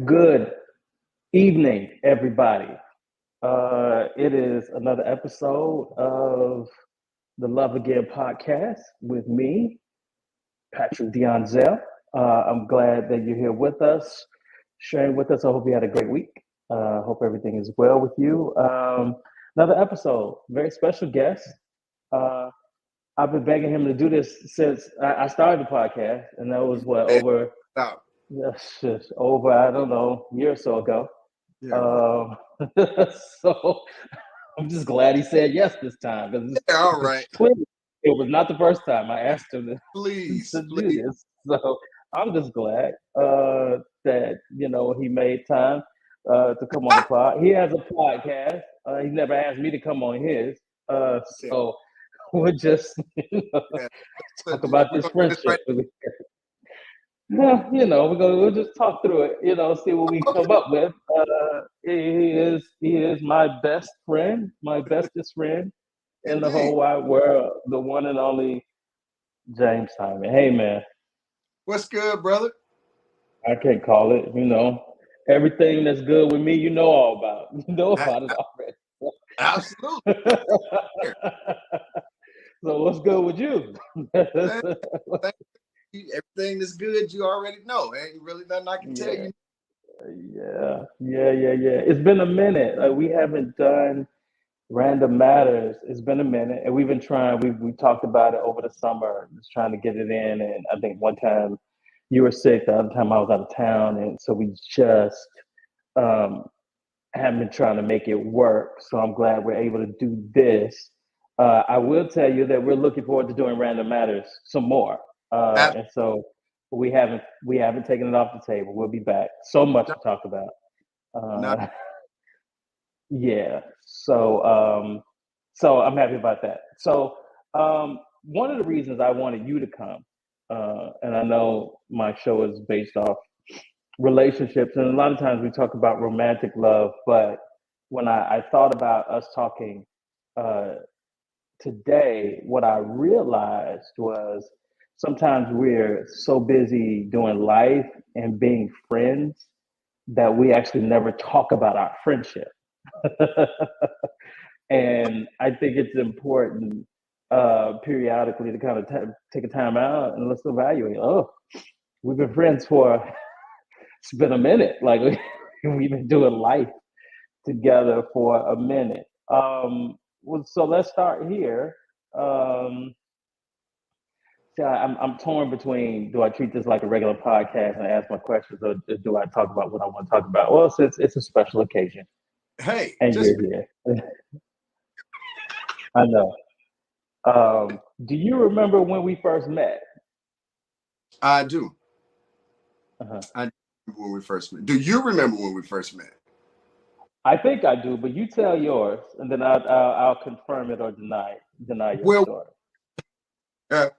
Good evening, everybody. It is another episode of the Love Again podcast with me, Patrick Dionzel. I'm glad that you're here with us, sharing with us. I hope you had a great week. Hope everything is well with you. Another episode, very special guest. Uh, I've been begging him to do this since I started the podcast, and that was what Hey, over, stop. yes, over I don't know, a year or so ago. Yeah, right. Um, so I'm just glad he said yes this time because Yeah, all right. clearly it was not the first time I asked him to Please, do please. this. So I'm just glad that he made time to come on the pod. He has a podcast. He never asked me to come on his. Yeah, So we'll just yeah. talk We're about this gonna do this friendship. right. Yeah, we'll just talk through it. See what we Okay. come up with. He is my best friend, my bestest friend in the Indeed. whole wide world, the one and only James Simon. Hey man, What's good, brother? I can't call it. Everything that's good with me, you know all about. You know A- about it Absolutely. already. Here. So what's good with you? Man, thank you. Everything that's good, you already know. Ain't really nothing I can tell Yeah. you. Yeah. It's been a minute. Like we haven't done Random Matters. It's been a minute, and we've been trying. We talked about it over the summer, just trying to get it in. And I think one time you were sick, the other time I was out of town, and so we just um, have been trying to make it work. So I'm glad we're able to do this. I will tell you that we're looking forward to doing Random Matters some more, Ab- and so we haven't taken it off the table. We'll be back. So much to Not, talk about. not, Uh, yeah. So I'm happy about that. So one of the reasons I wanted you to come, and I know my show is based off relationships, and a lot of times we talk about romantic love, but when I thought about us talking uh, today, what I realized was sometimes we're so busy doing life and being friends that we actually never talk about our friendship. And I think it's important periodically to kind of take a time out and let's evaluate. Oh, we've been friends for it's been a minute. Like we've been doing life together for a minute. So let's start here. Um, See, I'm torn between do I treat this like a regular podcast and ask my questions, or do I talk about what I want to talk about? Well, since it's a special occasion hey, and just you're here, I know. Do you remember when we first met? I do. Uh-huh. I do remember when we first met. Do you remember when we first met? I think I do, but you tell yours, and then I'll confirm it or deny your Well, story. uh,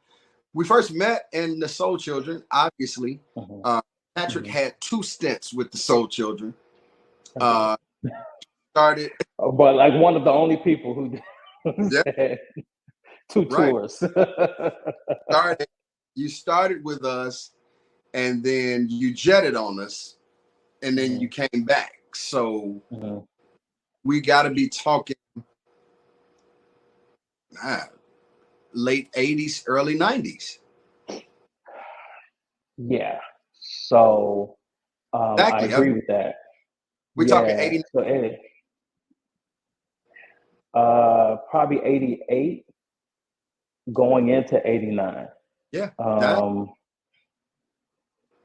we first met in the Soul Children. Obviously, Hmm. uh, Patrick Hmm. had two stints with the Soul Children. Okay. Uh, started. But like one of the only people who Yeah, said two right. tours. Started. You started with us, and then you jetted on us, and then you Hmm. came back. So Hmm. we got to be talking ah, late '80s, early '90s. Yeah. So I Exactly. agree with that. We're talking Yeah. '89. So probably 88 going into 89. Yeah. That. Um,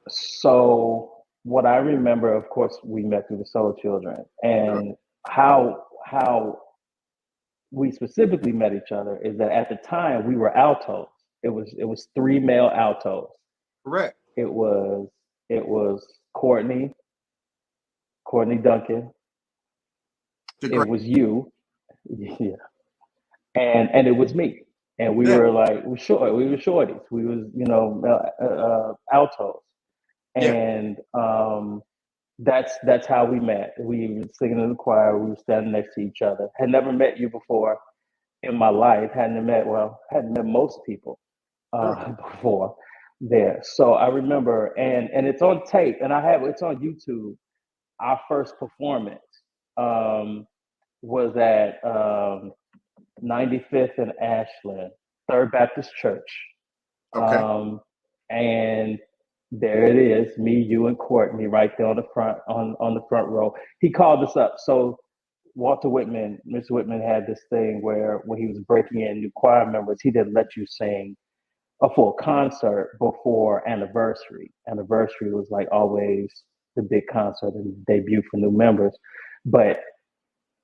so what I remember, of course, we met through the Soul Children, Sure. and how we specifically met each other is that at the time we were altos. It was three male altos. Correct. It was it was Courtney Duncan. The It great. was you, yeah, and it was me. And we Yeah. were like we were shorties. We was altos, Yeah. and that's how we met. We were singing in the choir. We were standing next to each other. Had never met you before in my life. Hadn't met most people Sure. before, there. So I remember, and it's on tape, and it's on YouTube. Our first performance was at 95th and Ashland, Third Baptist Church. Okay. And there it is, me, you, and Courtney right there on the front on the front row. He called us up. So Walter Whitman, Mr. Whitman had this thing where when he was breaking in new choir members, he didn't let you sing a full concert before anniversary. Anniversary was like always the big concert and debut for new members. But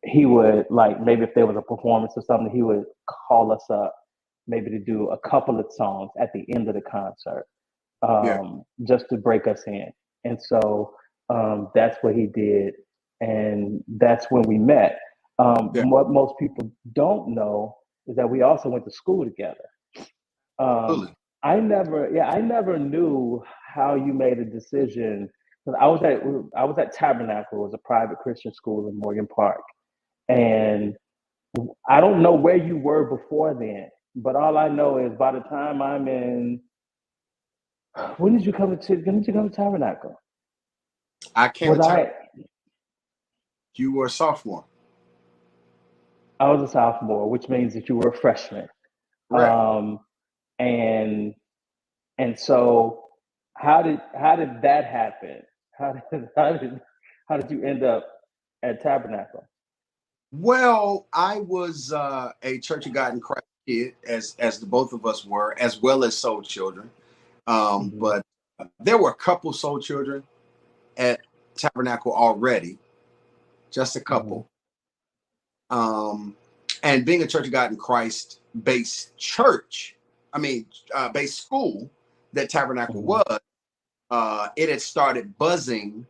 he would, like, maybe if there was a performance or something, he would call us up maybe to do a couple of songs at the end of the concert, Yeah. just to break us in. And so that's what he did. And that's when we met. Yeah. What most people don't know is that we also went to school together. Absolutely. I never knew how you made a decision. I was at Tabernacle, it was a private Christian school in Morgan Park, and I don't know where you were before then. But all I know is by the time I'm in, when did you come to Tabernacle? I came Was to I? You were a sophomore. I was a sophomore, which means that you were a freshman. Correct. And so how did that happen? How did you end up at Tabernacle? Well, I was a Church of God in Christ kid, as the both of us were, as well as Soul Children. But there were a couple Soul Children at Tabernacle already, just a couple. And being a Church of God in Christ based church, based school that Tabernacle was, it had started buzzing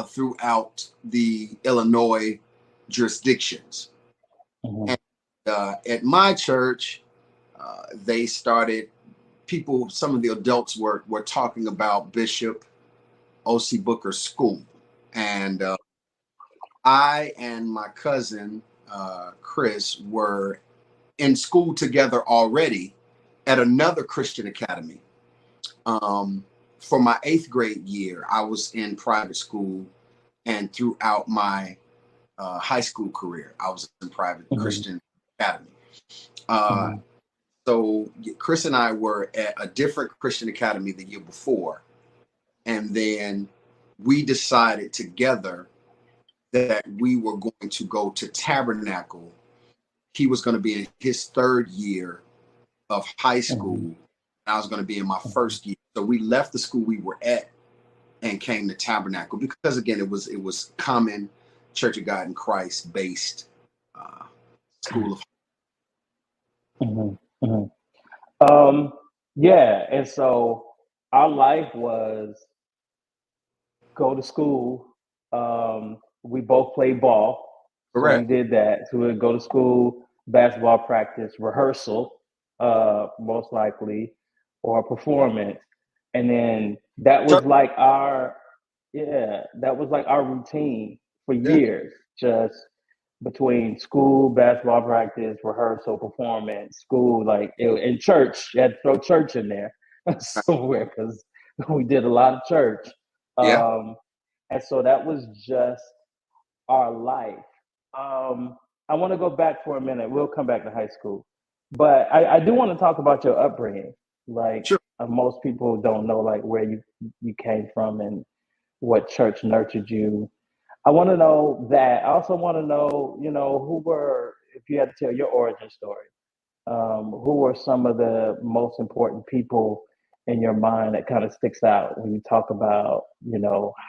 throughout the Illinois jurisdictions. And at my church, they started, some of the adults were talking about Bishop O.C. Booker's school. And I and my cousin, Chris, were in school together already at another Christian academy. For my 8th grade year, I was in private school, and throughout my high school career, I was in private Christian academy. So Chris and I were at a different Christian academy the year before, and then we decided together that we were going to go to Tabernacle. He was going to be in his 3rd year of high school. I was going to be in my 1st year. So we left the school we were at and came to Tabernacle because, again, it was common Church of God in Christ based school of. Yeah, and so our life was go to school. We both played ball, so we Correct. did that. So we'd go to school, basketball practice, rehearsal, most likely, or performance, and then that was like our routine for years. Just between school, basketball practice, rehearsal, performance, school, in church, you had to throw church in there somewhere because we did a lot of church. Yeah. And so that was just our life. I want to go back for a minute. We'll come back to high school. But I do want to talk about your upbringing. Sure. Most people don't know where you came from and what church nurtured you. I want to know that. I also want to know, if you had to tell your origin story, who were some of the most important people in your mind that kind of sticks out when you talk about,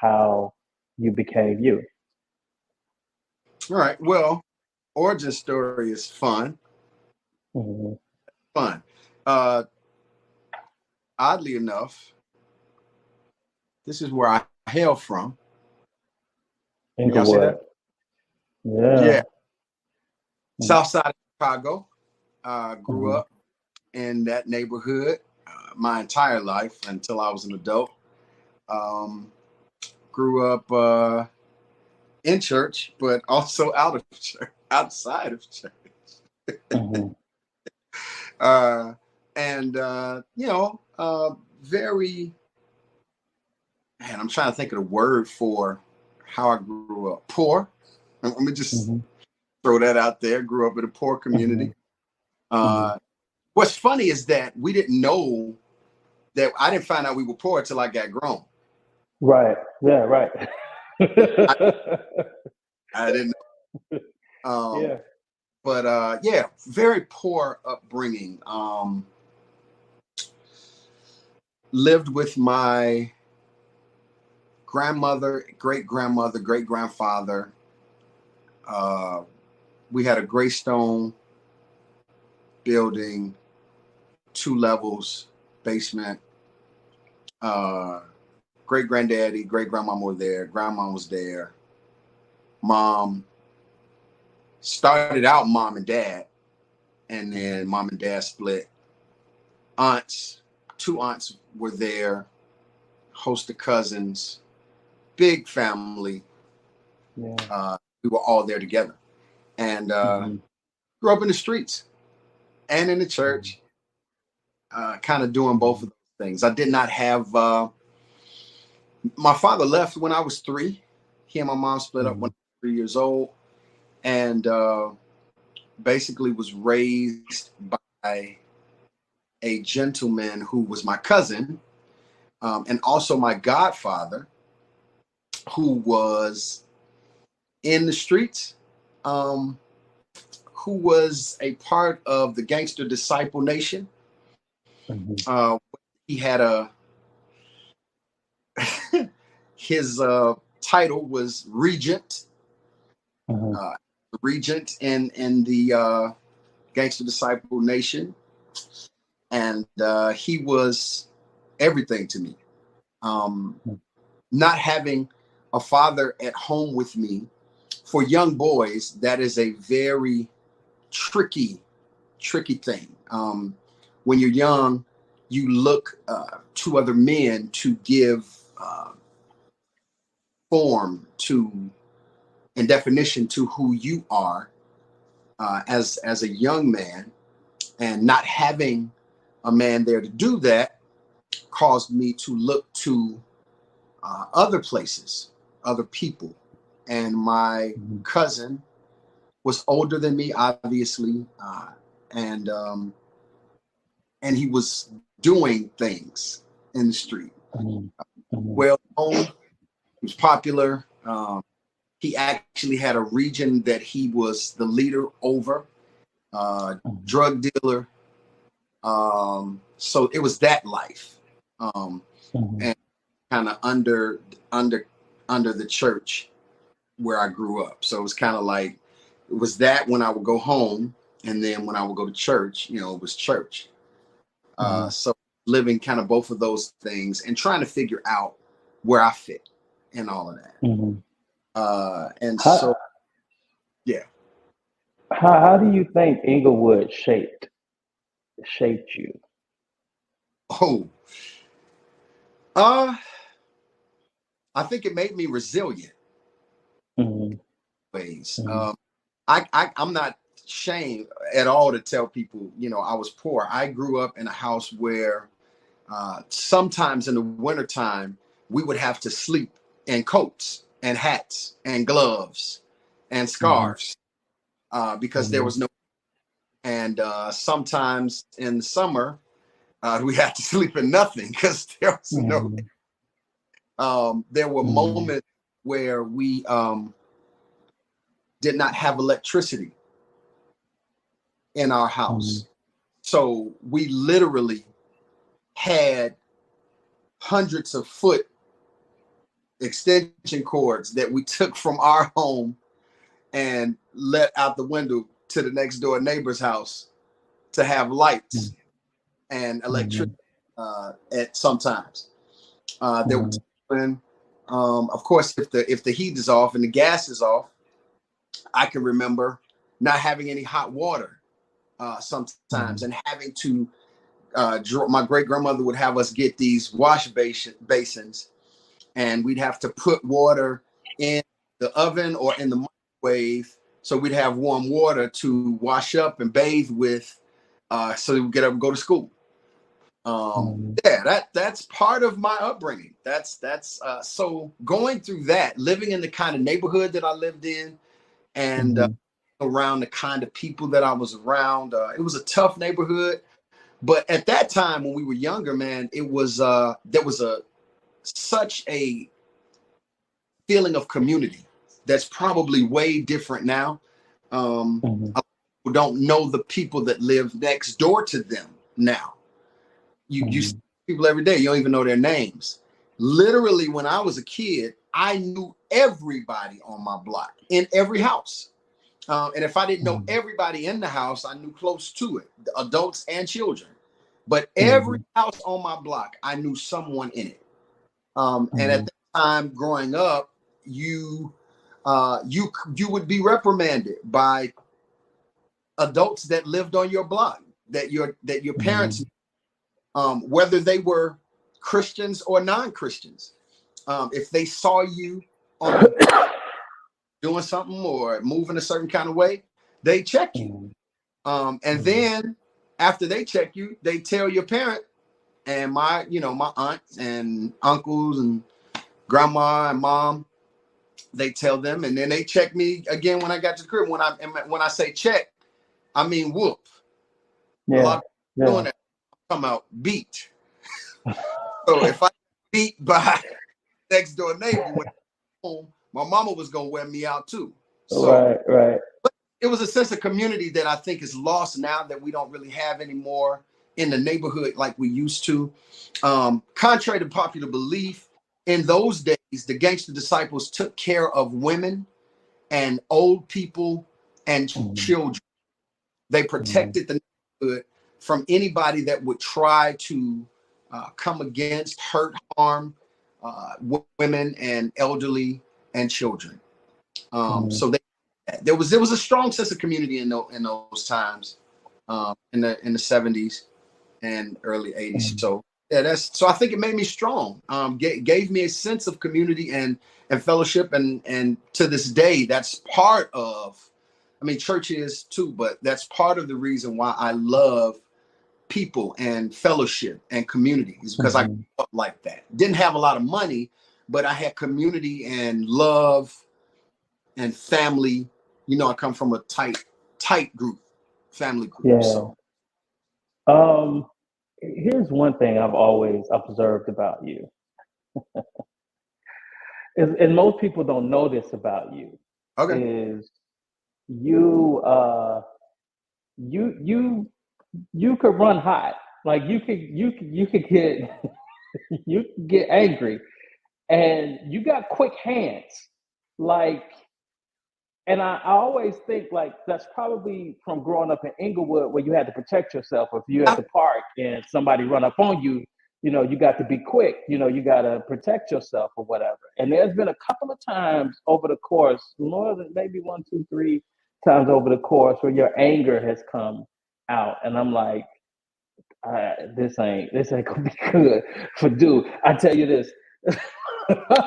how you became you? All right. Well, origin story is fun. Fun. Oddly enough, this is where I hail from. Y'all see that? Yeah. South side of Chicago. Grew up in that neighborhood my entire life until I was an adult. Grew up in church, but also out of church, outside of church. and very, man, I'm trying to think of the word for how I grew up. Poor. Let me just throw that out there. Grew up in a poor community. What's funny is that we didn't know that. I didn't find out we were poor until I got grown. Right. Yeah. Right. I didn't know. Yeah. But yeah, very poor upbringing. Lived with my grandmother, great grandmother, great grandfather. We had a gray stone building, 2 levels, basement. Great granddaddy, great grandmama were there. Grandma was there. Mom started out mom and dad, and then mom and dad split. Aunts, 2 aunts were there. Host of cousins, big family. Yeah. We were all there together, and grew up in the streets and in the church, kind of doing both of those things. I did not have. My father left when I was 3. He and my mom split up when I was 3 years old, and basically was raised by a gentleman who was my cousin, and also my godfather, who was in the streets, who was a part of the Gangster Disciple Nation. He had his title was Regent, Regent in the Gangster Disciple Nation, and he was everything to me. Not having a father at home with me, for young boys, that is a very tricky thing. When you're young, you look to other men to give form to and definition to who you are as a young man, and not having a man there to do that caused me to look to other places, other people. And my cousin was older than me, obviously, and he was doing things in the street. Well known, he was popular. He actually had a region that he was the leader over, drug dealer. So it was that life, and kind of under the church where I grew up. So it was kind of like, it was that when I would go home, and then when I would go to church, it was church. So living kind of both of those things and trying to figure out where I fit in all of that. And so, yeah. How do you think Inglewood shaped you? Oh, I think it made me resilient. Ways. I'm not ashamed at all to tell people, I was poor. I grew up in a house where sometimes in the wintertime, we would have to sleep in coats and hats and gloves and scarves because there was no, and sometimes in the summer, we had to sleep in nothing because there was no, there were moments where we did not have electricity in our house. So we literally had hundreds of foot extension cords that we took from our home and let out the window to the next door neighbor's house to have lights and electricity at sometimes. There was when, of course, if the heat is off and the gas is off, I can remember not having any hot water sometimes and having to my great grandmother would have us get these wash basins, and we'd have to put water in the oven or in the microwave so we'd have warm water to wash up and bathe with so we would get up and go to school. Yeah, that's part of my upbringing. That's so going through that, living in the kind of neighborhood that I lived in, and around the kind of people that I was around. It was a tough neighborhood, but at that time when we were younger, man, it was there was such a feeling of community that's probably way different now. People don't know the people that live next door to them now. You see people every day, you don't even know their names. Literally, when I was a kid, I knew everybody on my block in every house. And if I didn't know everybody in the house, I knew close to it, the adults and children. But every house on my block, I knew someone in it. And at that time, growing up, you would be reprimanded by adults that lived on your block, that your parents, whether they were Christians or non-Christians. If they saw you on doing something or moving a certain kind of way, they check you. And then after they check you, they tell your parent, and my aunts and uncles and grandma and mom, they tell them, and then they check me again when I got to the crib. When I say check, I mean whoop. A lot of people doing that come out beat. So if I beat by next door neighbor when I'm home, my mama was gonna wear me out too. So right. But it was a sense of community that I think is lost now, that we don't really have anymore in the neighborhood like we used to. Contrary to popular belief, in those days, the gangster disciples took care of women and old people and children. They protected the neighborhood from anybody that would try to come against, hurt, harm women and elderly and children. So there was a strong sense of community in those times, in the 70s and early 80s. So yeah, so I think it made me strong. Gave me a sense of community and fellowship, and to this day, that's part of. I mean, church is too, but that's part of the reason why I love people and fellowship and community, is because I grew up like that. Didn't have a lot of money, but I had community and love and family. I come from a tight group, family group. Yeah. So here's one thing I've always observed about you. And most people don't know this about you. okay. Is you could run hot. Like you could get you could get angry, and you got quick hands. Like, and I always think like that's probably from growing up in Inglewood, where you had to protect yourself. If you're at the park and somebody run up on you, you got to be quick. You got to protect yourself or whatever. And there's been a couple of times over the course, more than maybe 1, 2, 3 times over the course, where your anger has come out, and I'm like, this ain't gonna be good for dude. I tell you this,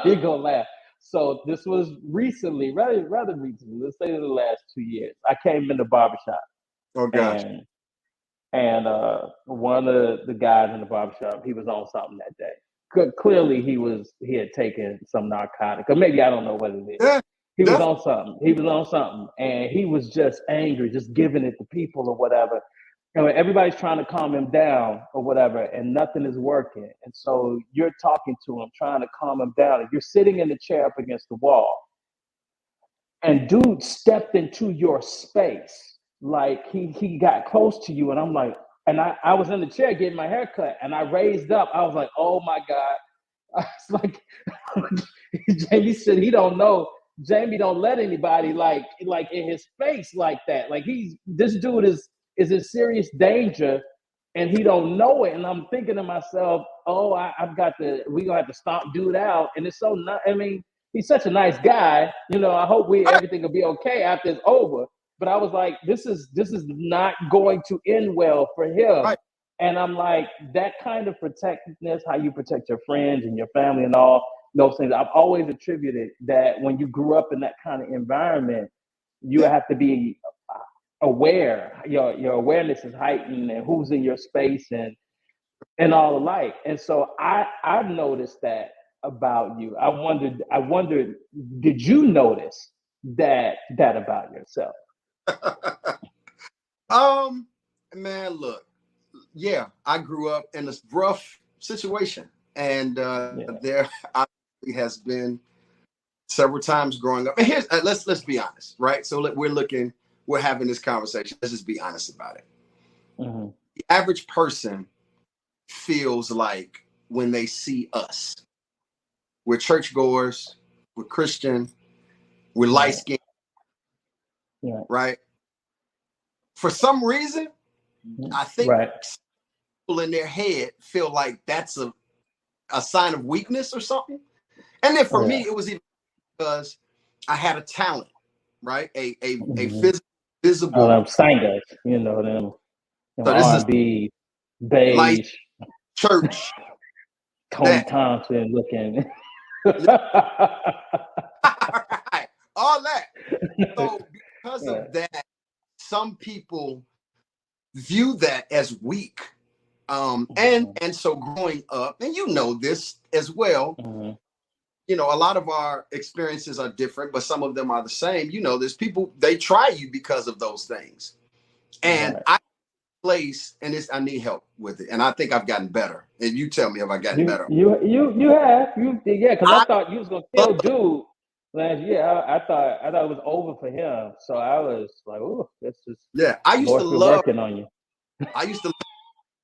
you're gonna laugh. So this was recently, rather recently, let's say in the last 2 years. I came in the barbershop. Oh gosh. And one of the guys in the barbershop, he was on something that day. Clearly he had taken some narcotic, or maybe I don't know what it is. Yeah. He was on something, and he was just angry, just giving it to people or whatever. Everybody's trying to calm him down or whatever, and nothing is working. And so you're talking to him, trying to calm him down, and you're sitting in the chair up against the wall. And dude stepped into your space. Like he got close to you, and I'm like, and I was in the chair getting my hair cut, and I raised up. I was like, oh my God. I was like, Jamie said he don't know. Jamie don't let anybody like in his face like that. Like this dude is in serious danger, and he don't know it. And I'm thinking to myself, oh, we gonna have to stomp dude out. And it's so not. I mean, he's such a nice guy. I hope everything will be okay after it's over. But I was like, this is not going to end well for him. Right. And I'm like, that kind of protectiveness, how you protect your friends and your family and all those things, I've always attributed that when you grew up in that kind of environment, you have to be aware. Your awareness is heightened, and who's in your space, and and all alike. And so I've noticed that about you. I wondered, did you notice that about yourself? Man, look, yeah, I grew up in a rough situation, and Yeah. there obviously has been several times growing up. And here's let's be honest, right? So we're having this conversation. Let's just be honest about it. Mm-hmm. The average person feels like when they see us, we're churchgoers, we're Christian, we're light Right. skinned, Yeah. right? For some reason, I think Right. people in their head feel like that's a sign of weakness or something. And then for me, Yeah. it was even because I had a talent, right? A Mm-hmm. Oh, visible. them singers, them So this is R&B, light beige, church Tony that Thompson looking. right, all that. So because Yeah. of that, some people view that as weak. Mhm, And so growing up, and you know this as well, mhm. you know, a lot of our experiences are different, but some of them are the same. You know, there's people, they try you because of those things. And Right. I place, and I need help with it. And I think I've gotten better. And you tell me if I've gotten You better. you you you have you yeah, because I I thought you was gonna love, kill dude last year. I thought it was over for him. So I was like, oh, this is yeah, Lord's been working on you. I used to,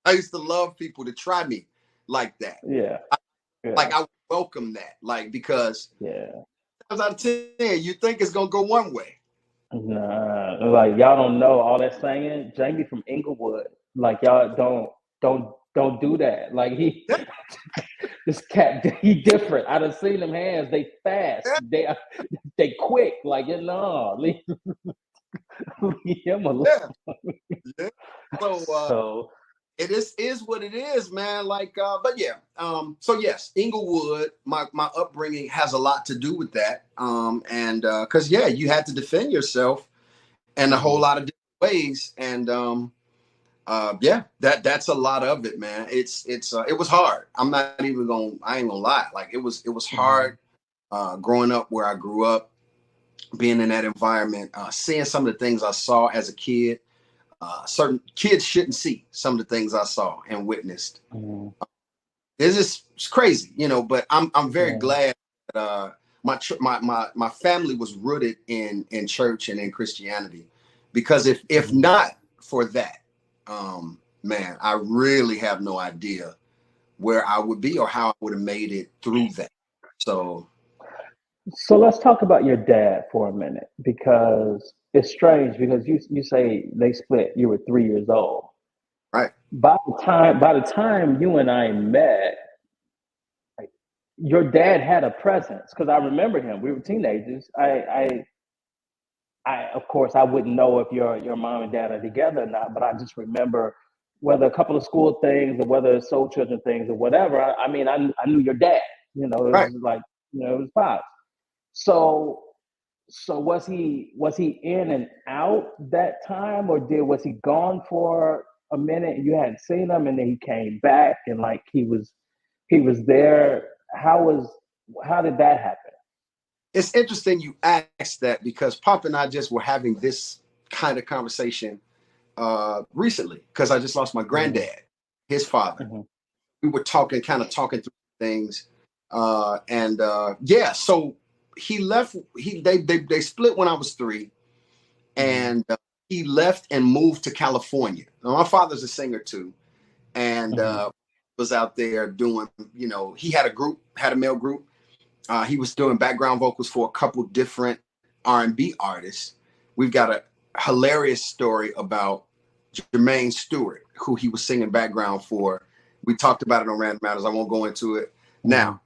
I used to love people to try me like that. Yeah, Like yeah, I welcome that, like, because yeah. times out of 10, you think it's going to go one way. Nah, like y'all don't know all that singing. Jamie from Inglewood. Like y'all don't do that. Like he Yeah, this cat he different. I done seen them hands. They fast. yeah, They quick. Like leave, leave him alone. yeah. Yeah. So So it is what it is, man. Like, but yeah. So yes, Inglewood, my upbringing has a lot to do with that. And because yeah, you had to defend yourself in a whole mhm, lot of different ways. And yeah, that's a lot of it, man. It's it was hard. I ain't gonna lie. Like it was mhm, hard growing up where I grew up, being in that environment, seeing some of the things I saw as a kid. Certain kids shouldn't see some of the things I saw and witnessed. mhm, It's crazy, you know. But I'm very yeah, glad that my family was rooted in church and in Christianity, because if mhm. not for that, man, I really have no idea where I would be or how I would have made it through that. So So let's talk about your dad for a minute because it's strange because you say they split. You were 3 years old. right, By the time you and I met, like, your dad had a presence because I remember him. We were teenagers. I of course I wouldn't know if your mom and dad are together or not, but I just remember whether a couple of school things or whether soul children things or whatever. I knew your dad. It right. was like it was pops. So so was he in and out that time, or was he gone for a minute and you hadn't seen him, and then he came back and like he was there? How did that happen? It's interesting you asked that, because Pop and I just were having this kind of conversation recently, because I just lost my Mm-hmm, granddad, his father. mm-hmm, We were talking through things, and yeah. So he left. They split when I was 3, mm-hmm, and he left and moved to California. Now, my father's a singer too, and mm-hmm, was out there doing. You know, he had a male group. He was doing background vocals for a couple different R&B artists. We've got a hilarious story about Jermaine Stewart, who he was singing background for. We talked about it on Random Matters. I won't go into it mm-hmm, now.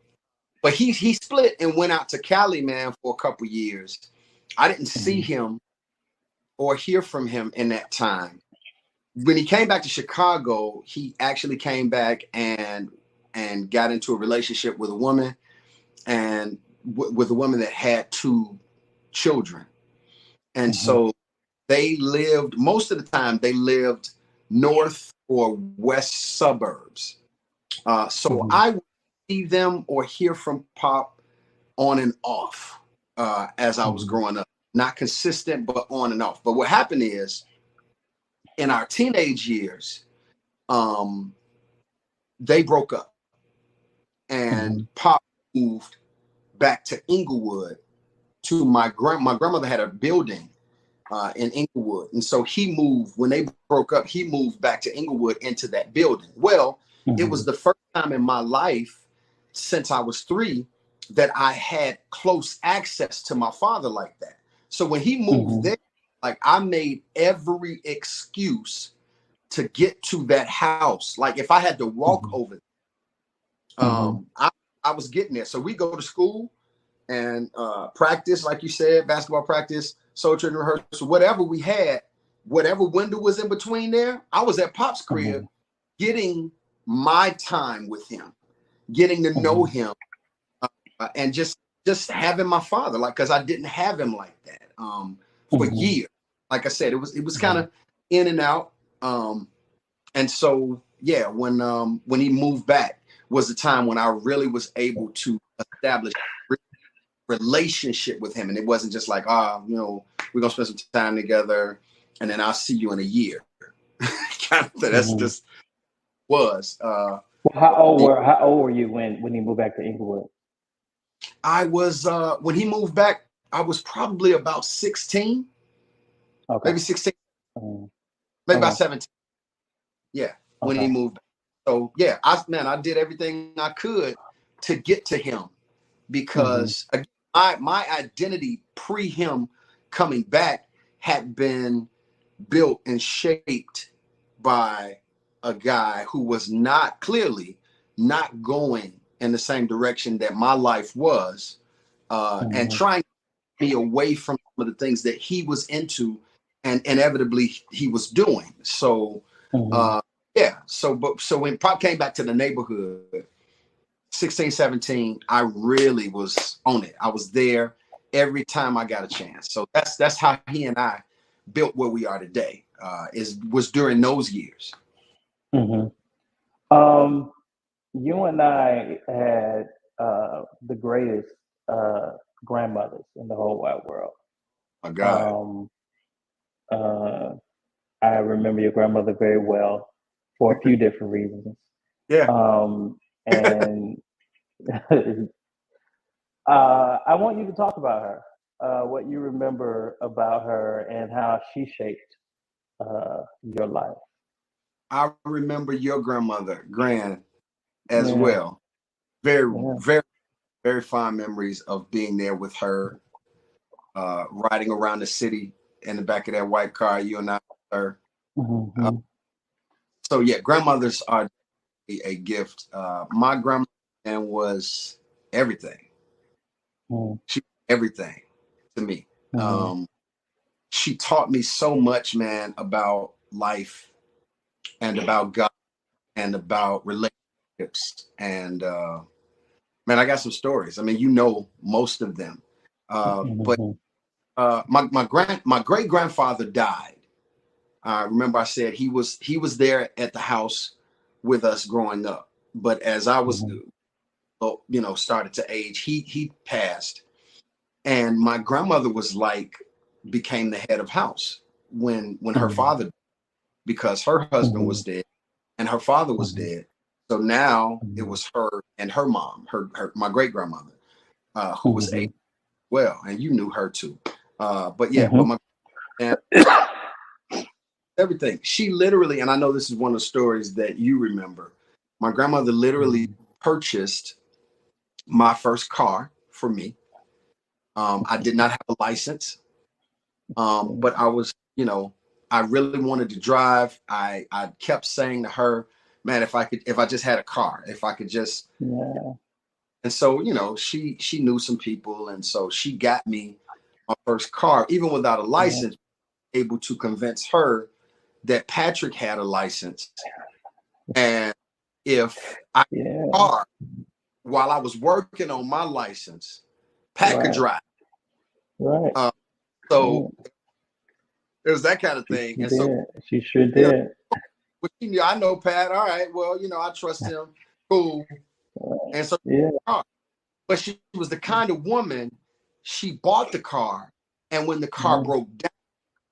But he split and went out to Cali, man, for a couple years. I didn't see mm-hmm, him or hear from him in that time. When he came back to Chicago, he actually came back and got into a relationship with a woman, and with a woman that had 2 children. And mm-hmm, so they lived, most of the time they lived north or west suburbs. So Mm-hmm. I would see them or hear from Pop on and off as I was Mm-hmm. growing up. Not consistent, but on and off. But what happened is, in our teenage years, they broke up, and Mm-hmm. Pop moved back to Inglewood to my grandmother had a building in Inglewood, and so he moved when they broke up. He moved back to Inglewood into that building. Well, it Mm-hmm. was the first time in my life since I was 3 that I had close access to my father like that. So when he moved Mm-hmm. there, like I made every excuse to get to that house. Like if I had to walk over, Mm-hmm. I was getting there. So we go to school and practice, like you said, basketball practice, soul training rehearsal, whatever we had, whatever window was in between there, I was at Pop's crib getting my time with him, getting to know Mm-hmm. him, and just having my father, like, because I didn't have him like that for Mm-hmm. years. Like I said, it was kind Mm-hmm. of in and out. And so yeah, when he moved back was the time when I really was able to establish relationship with him, and it wasn't just like, we're gonna spend some time together and then I'll see you in a year. Kind of thing. That's Mm-hmm. just was Well, how old were you when you moved back to Inglewood? I was when he moved back, I was probably about 16, Okay. maybe 16, Mm-hmm. maybe about Okay. 17. Yeah, when he Okay. moved back. So yeah, I did everything I could to get to him Mm-hmm. because again, my identity pre him coming back had been built and shaped by a guy who was not clearly not going in the same direction that my life was, and Mm-hmm. trying to get me away from some of the things that he was into and inevitably he was doing. So Mm-hmm. uh, yeah, so when Pop came back to the neighborhood, 16, 17, I really was on it. I was there every time I got a chance. So that's how he and I built where we are today. Was during those years. Mm-hmm. Um, you and I had the greatest uh, grandmothers in the whole wide world. My God. Um, uh, I remember your grandmother very well for a few different reasons. Yeah. And I want you to talk about her, what you remember about her, and how she shaped your life. I remember your grandmother, Gran, as Yeah, well. Very, yeah. very, very fond memories of being there with her, riding around the city in the back of that white car, you and I, her. Uh, Mm-hmm. so yeah, grandmothers are a gift. My grandmother was everything. She everything to me. Mm-hmm. She taught me so much, man, about life and about God and about relationships. And man, I got some stories. I mean, you know most of them. But Mm-hmm. my great grandfather died. Remember, I said he was there at the house with us growing up. But as I was, Mm-hmm. started to age, he passed, and my grandmother was like became the head of house when her Mm-hmm. father, because her husband Mm-hmm. was dead and her father was Mm-hmm. dead. So now it Mm-hmm. was her and her mom, her my great grandmother, who was Mm-hmm. 8 well, and you knew her too. But yeah, but Mm-hmm. my and everything. She literally, and I know this is one of the stories that you remember. My grandmother literally purchased my first car for me. I did not have a license, but I was, I really wanted to drive. I kept saying to her, man, if I just had a car, if I could just. Yeah. And so, she knew some people, and so she got me my first car, even without a Yeah. license, able to convince her that Patrick had a license, and if I Yeah. car while I was working on my license, Pat could Right. drive. Right. Uh, Right. so it was that kind of thing, She and so did. She sure yeah, did. But she knew, I know Pat. All right, well, I trust him. Cool. And so, Yeah. but she was the kind of woman, she bought the car, and when the car broke down,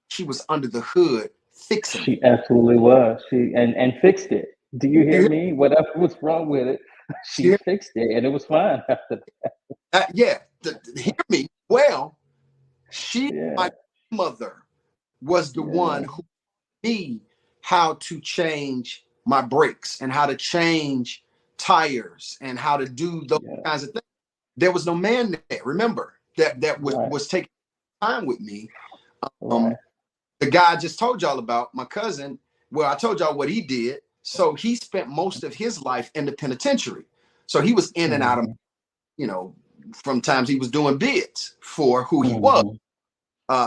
she was under the hood fixing it. She absolutely was. She and fixed it. Do you hear You me? Whatever was wrong with it, she hear, fixed it, and it was fine after yeah, hear me. Well, that. my mother, was the one Yeah. who me how to change my brakes and how to change tires and how to do those Yeah. kinds of things. There was no man there. Remember that Right. was taking time with me. Right. The guy I just told y'all about, my cousin. Well, I told y'all what he did. So he spent most of his life in the penitentiary. So he was in and out of, from times he was doing bids for who he was.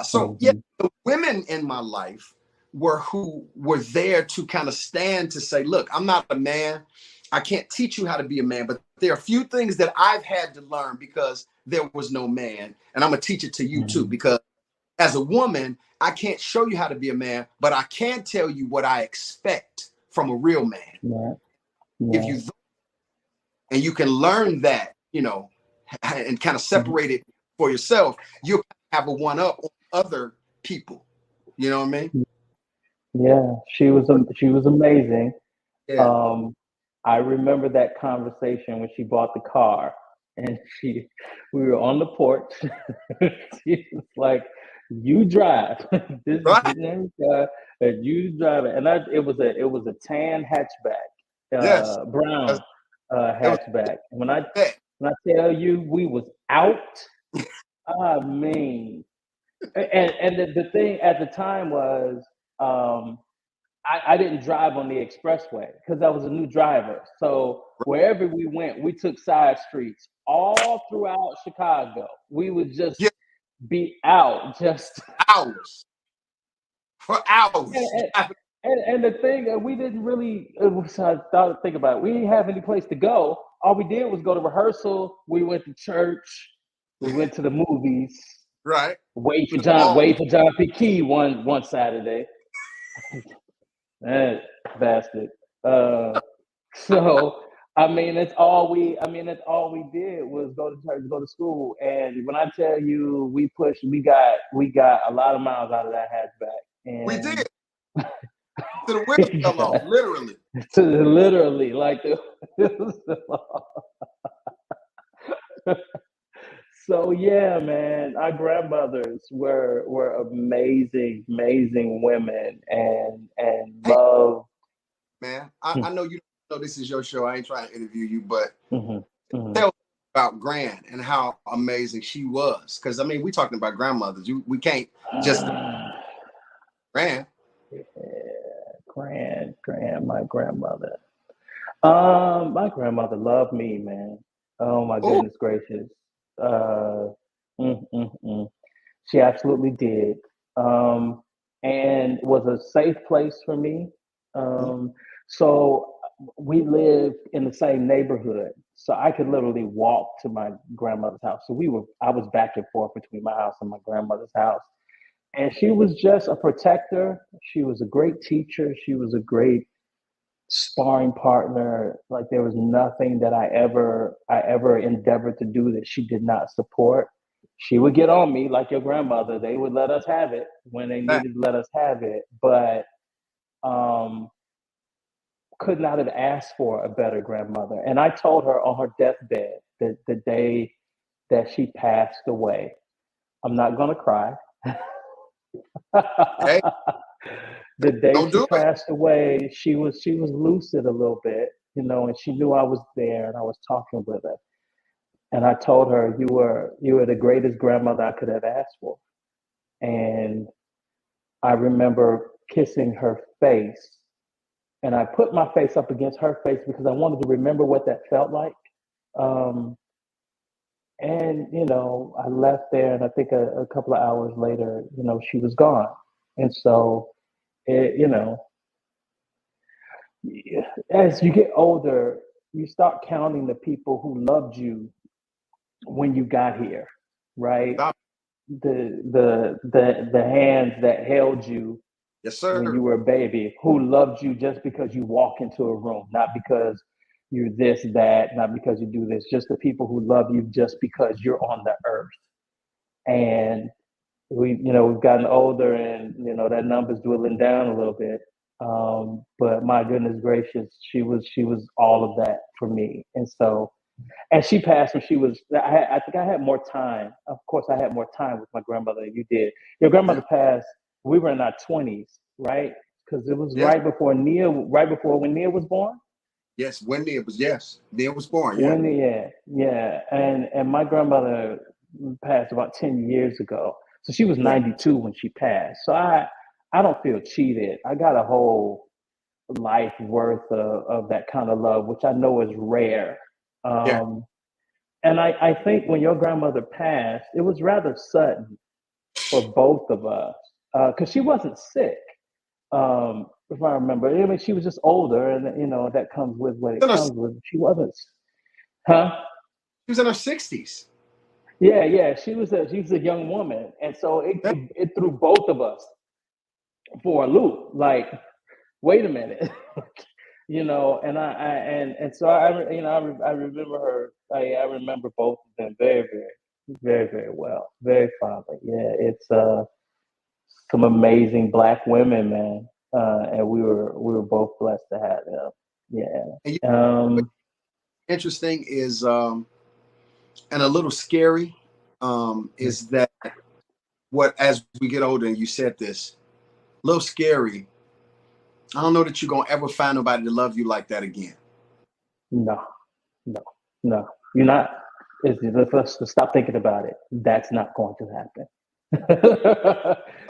So yeah, the women in my life were who were there to kind of stand to say, look, I'm not a man. I can't teach you how to be a man, but there are a few things that I've had to learn because there was no man. And I'm going to teach it to you too, because as a woman, I can't show you how to be a man, but I can tell you what I expect from a real man. Yeah. If you and you can learn that, and kind of separate it for yourself, you'll have a one up on other people. You know what I mean? Yeah. She was amazing. Yeah. I remember that conversation when she bought the car, and we were on the porch. She was like, "You drive. This is Right. the name of the car, and you drive it." And it was a tan hatchback, Yes. brown It was hatchback. that. When I tell you we was out, I mean, and the thing at the time was. I didn't drive on the expressway because I was a new driver. So wherever we went, we took side streets all throughout Chicago. We would just Yeah, be out, just hours. For hours. and, and the thing we didn't really. I thought think about it. We didn't have any place to go. All we did was go to rehearsal. We went to church. We went to the movies. Right. Wait for John P. Key one Saturday. That bastard. So that's all we did was go to church, go to school. And when I tell you we got a lot of miles out of that hatchback. We And did. To the wheels fell off, literally. to literally like so yeah, man, our grandmothers were amazing, amazing women and Hey, love. man, I know you know this is your show. I ain't trying to interview you, but Mhm, mhm. tell me about Gran and how amazing she was. Because I mean, we talking about grandmothers. We can't just Gran. Yeah, my grandmother. My grandmother loved me, man. Oh my Oh, goodness gracious. Uh, mm, mm, mm. She absolutely did. And was a safe place for me. Um, so we lived in the same neighborhood, so I could literally walk to my grandmother's house. So I was back and forth between my house and my grandmother's house. And she was just a protector. She was a great teacher. She was a great sparring partner. Like there was nothing that I ever endeavored to do that she did not support. She would get on me like your grandmother. They would let us have it when they that, needed to let us have it, but um, could not have asked for a better grandmother. And I told her on her deathbed that the day that she passed away, I'm not gonna cry. hey, The day don't she do it. passed away, she was lucid a little bit, and she knew I was there and I was talking with her. And I told her, you were the greatest grandmother I could have asked for. And I remember kissing her face, and I put my face up against her face because I wanted to remember what that felt like. Um, and I left there, and I think a couple of hours later, she was gone. And so, it, you know, as you get older, you start counting the people who loved you when you got here, right? Stop. The hands that held you Yes, when you sir. were a baby, who loved you just because you walk into a room, not because you're this, that, not because you do this, just the people who love you just because you're on the earth. And we've gotten older, and that number's dwindling down a little bit. But my goodness gracious, she was all of that for me. And she passed when she was. I think I had more time. Of course, I had more time with my grandmother than you did. Your Yeah. grandmother passed. We were in our 20s, right? Because it was Yes. right before when Nia was born. Yes. When Nia was, yes. Nia was born. Yeah. When yeah, and my grandmother passed about 10 years ago, so she was Yeah. 92 when she passed. So I don't feel cheated. I got a whole life worth of that kind of love, which I know is rare. Yeah. Um, and I think when your grandmother passed, it was rather sudden for both of us because she wasn't sick, if I remember. I mean, she was just older, and that comes with what it In her- comes with. She wasn't, huh? She was in her 60s. Yeah. She was a young woman, and so it, Yeah. it it threw both of us for a loop. Like, wait a minute, and so I remember her. I remember both of them very, very, very, very well, very fondly. Yeah, it's some amazing Black women, man, and we were both blessed to have them. And Yeah. what's interesting is, and a little scary, is that what, as we get older, and you said this, a little scary. I don't know that you're gonna ever find nobody to love you like that again. No, no, no. You're not. Let's stop thinking about it. That's not going to happen.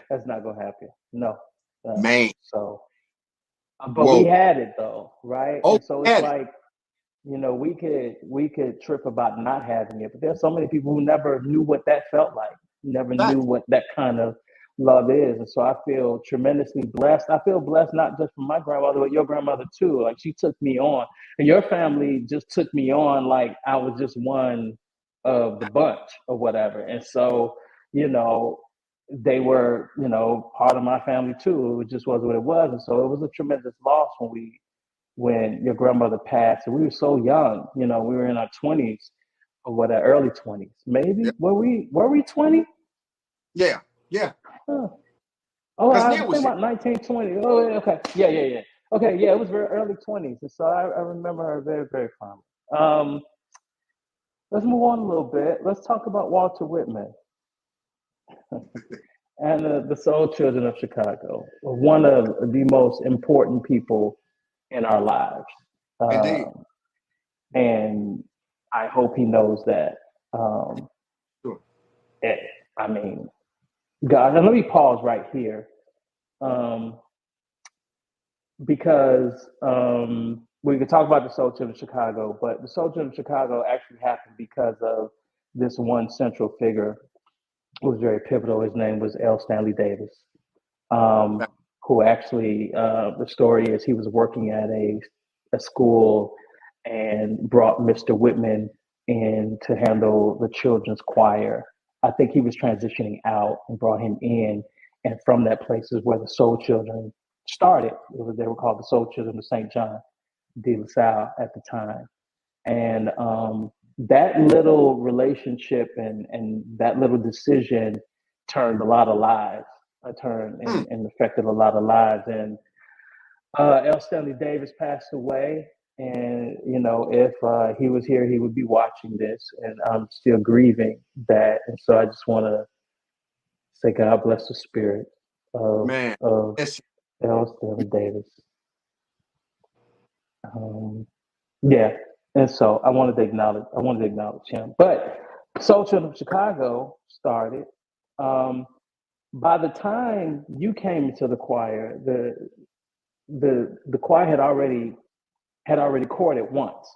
That's not going to happen. No. Man. So, but we Whoa. had it though, right? Oh, And so it's at it. like, we could trip about not having it, but there's so many people who never knew what that felt like, never knew That. what that kind of love is. And so I feel tremendously blessed. I feel blessed not just from my grandmother, but your grandmother too. Like, she took me on, and your family just took me on like I was just one of the bunch or whatever. And so, you know, they were, part of my family too. It just was what it was. And so it was a tremendous loss when your grandmother passed. And we were so young, we were in our 20s or what, early 20s. Yeah. Maybe were we 20? Yeah. Yeah. Huh. Oh, Because I Nia was thinking was here. about 1920. Oh, yeah, okay. Yeah. Okay, yeah, it was very early 20s. And so I remember her very, very fondly. Let's move on a little bit. Let's talk about Walter Whitman and the Soul Children of Chicago, one of the most important people in our lives. Indeed. Um, and I hope he knows that. Um, Sure. eh, I mean, God, and let me pause right here, um, because we could talk about the Soul Children of Chicago, but the Soul Children of Chicago actually happened because of this one central figure who was very pivotal. His name was L. Stanley Davis, um, who actually, the story is, he was working at a school and brought Mr. Whitman in to handle the children's choir. I think he was transitioning out and brought him in. And from that place is where the Soul Children started. They were called the Soul Children of St. John de La Salle at the time. And that little relationship and that little decision turned a lot of lives. Turned Hmm. and affected a lot of lives. And L. Stanley Davis passed away. And, if he was here, he would be watching this. And I'm still grieving that. And so I just want to say, God bless the spirit of, Man. of Yes. L. Stanley Davis. Um, yeah. And so I wanted to acknowledge him. But Soul Children of Chicago started. Um, by the time you came into the choir, the choir had already recorded once,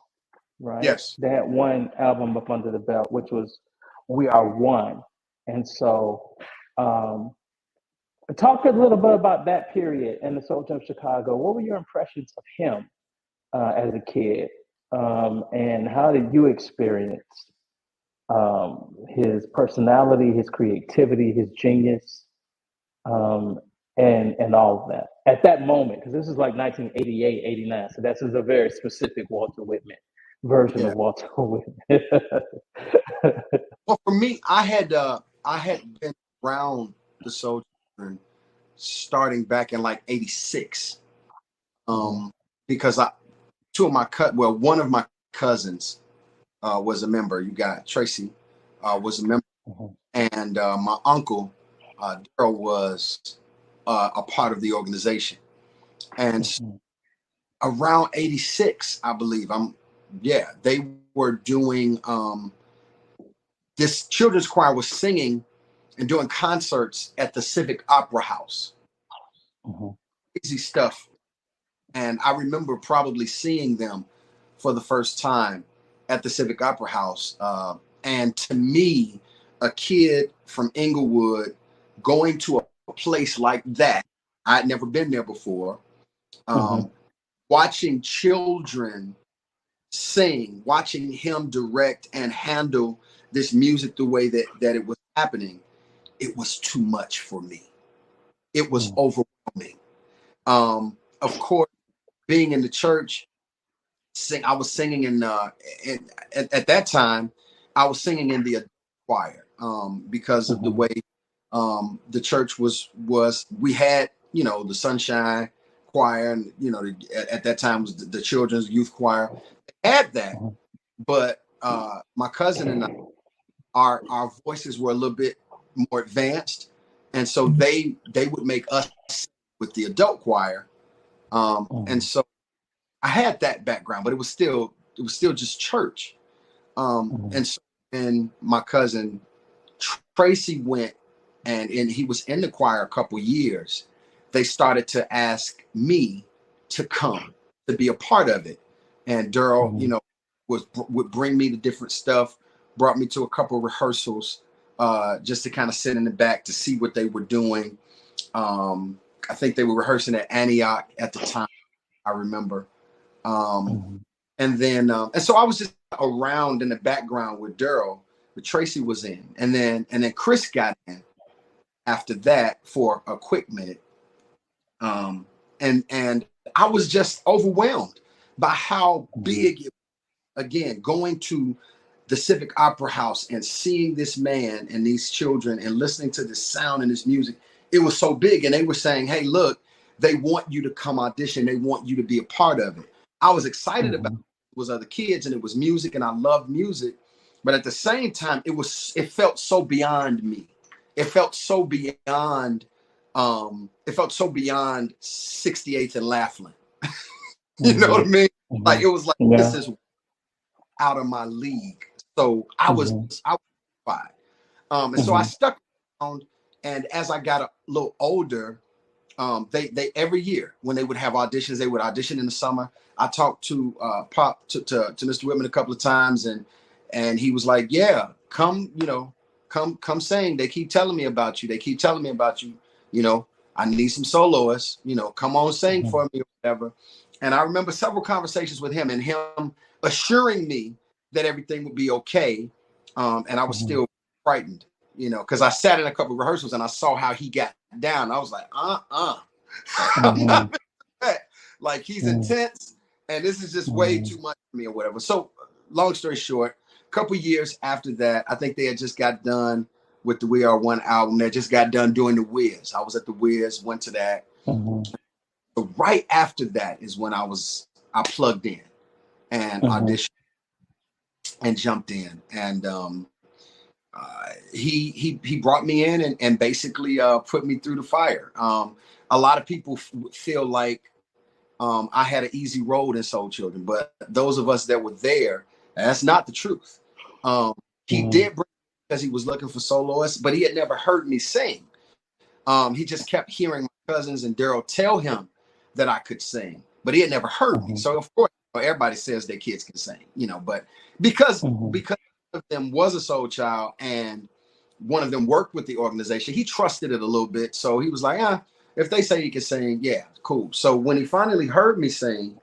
right? Yes. They had one album up under the belt, which was "We Are One." And so, um, talk a little bit about that period and the Soul Children of Chicago. What were your impressions of him as a kid, and how did you experience his personality, his creativity, his genius? and all of that at that moment, because this is like 1988, 89. So this is a very specific Walter Whitman version Yeah. of Walter Whitman. Well, for me, I had been around the Soul Children starting back in like '86. Mhm, Because one of my cousins was a member. You got Tracy was a member, mhm, and my uncle Daryl was a part of the organization. And mhm, around '86, I believe, they were doing this children's choir was singing and doing concerts at the Civic Opera House. mhm, Crazy stuff. And I remember probably seeing them for the first time at the Civic Opera House. And to me, a kid from Inglewood going to a place like that, I'd never been there before. mhm, Um, Watching children sing, watching him direct and handle this music the way that it was happening, it was too much for me. It was mhm, overwhelming. Of course, being in the church, I was singing at that time, I was singing in the choir because of the mhm, way the church was. We had the Sunshine Choir, and at that time was the children's youth choir. Had that, mhm, but my cousin and I, our voices were a little bit more advanced, and so they would make us with the adult choir, and mhm, so I had that background, but it was still just church. mhm, And so and my cousin Tracy went and he was in the choir a couple years. They started to ask me to come to be a part of it, and Daryl, mhm, would bring me to different stuff. Brought me to a couple of rehearsals, just to kind of sit in the back to see what they were doing. I think they were rehearsing at Antioch at the time. I remember. Um, mhm, and so I was just around in the background with Daryl, but Tracy was in, and then Chris got in after that for a quick minute. Um, and I was just overwhelmed by how mhm, big again, going to the Civic Opera House and seeing this man and these children and listening to this sound and this music, it was so big. And they were saying, hey, look, they want you to come audition. They want you to be a part of it. I was excited about mhm, it. It was other kids and it was music and I loved music. But at the same time, it felt so beyond me. It felt so beyond, it felt so beyond 68th and Laughlin. You know what mhm, I mean? Like mhm. it was like, this Yeah. is out of my league. So I was Mhm, I was fine. And so I mhm, stuck around. And as I got a little older, they every year when they would have auditions, they would audition in the summer. I talked to to Mr. Whitman a couple of times, and he was like, "Yeah, come, come sing. They keep telling me about you. They keep telling me about you. You know, I need some soloists. Come on, sing mhm, for me or whatever." And I remember several conversations with him and him assuring me that everything would be okay. And I was mhm, still frightened, because I sat in a couple of rehearsals and I saw how he got down. I was like, I'm mhm, not that. Like he's mhm, intense, and this is just way mhm, too much for me or whatever. So, long story short, a couple years after that, I think they had just got done with the We Are One album. They just got done doing the Wiz. I was at the Wiz, went to that. mhm, So right after that is when I plugged in and mhm, auditioned and jumped in, and he brought me in and basically put me through the fire. A lot of people feel like I had an easy road in Soul Children, but those of us that were there, that's not the truth. He mhm, did bring because he was looking for soloists, but he had never heard me sing. He just kept hearing my cousins and Daryl tell him that I could sing, but he had never heard me. mhm, So of course, everybody says their kids can sing, but because mhm, because one of them was a soul child and one of them worked with the organization, he trusted it a little bit. So he was like, if they say he can sing, yeah, cool. So when he finally heard me sing,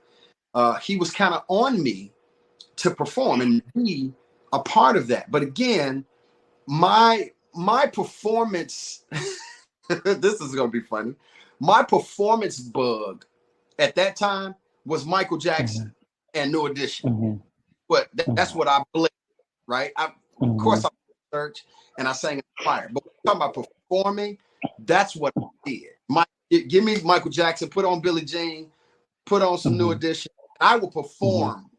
he was kind of on me to perform and be a part of that. But again, my performance, this is gonna be funny. my performance bug at that time was Michael Jackson and New Edition. But that's what I believe, right? Of course, I church and I sang in the choir. But when I'm talking about performing, that's what I did. Give me Michael Jackson, put on Billie Jean, put on some New Edition. I will perform.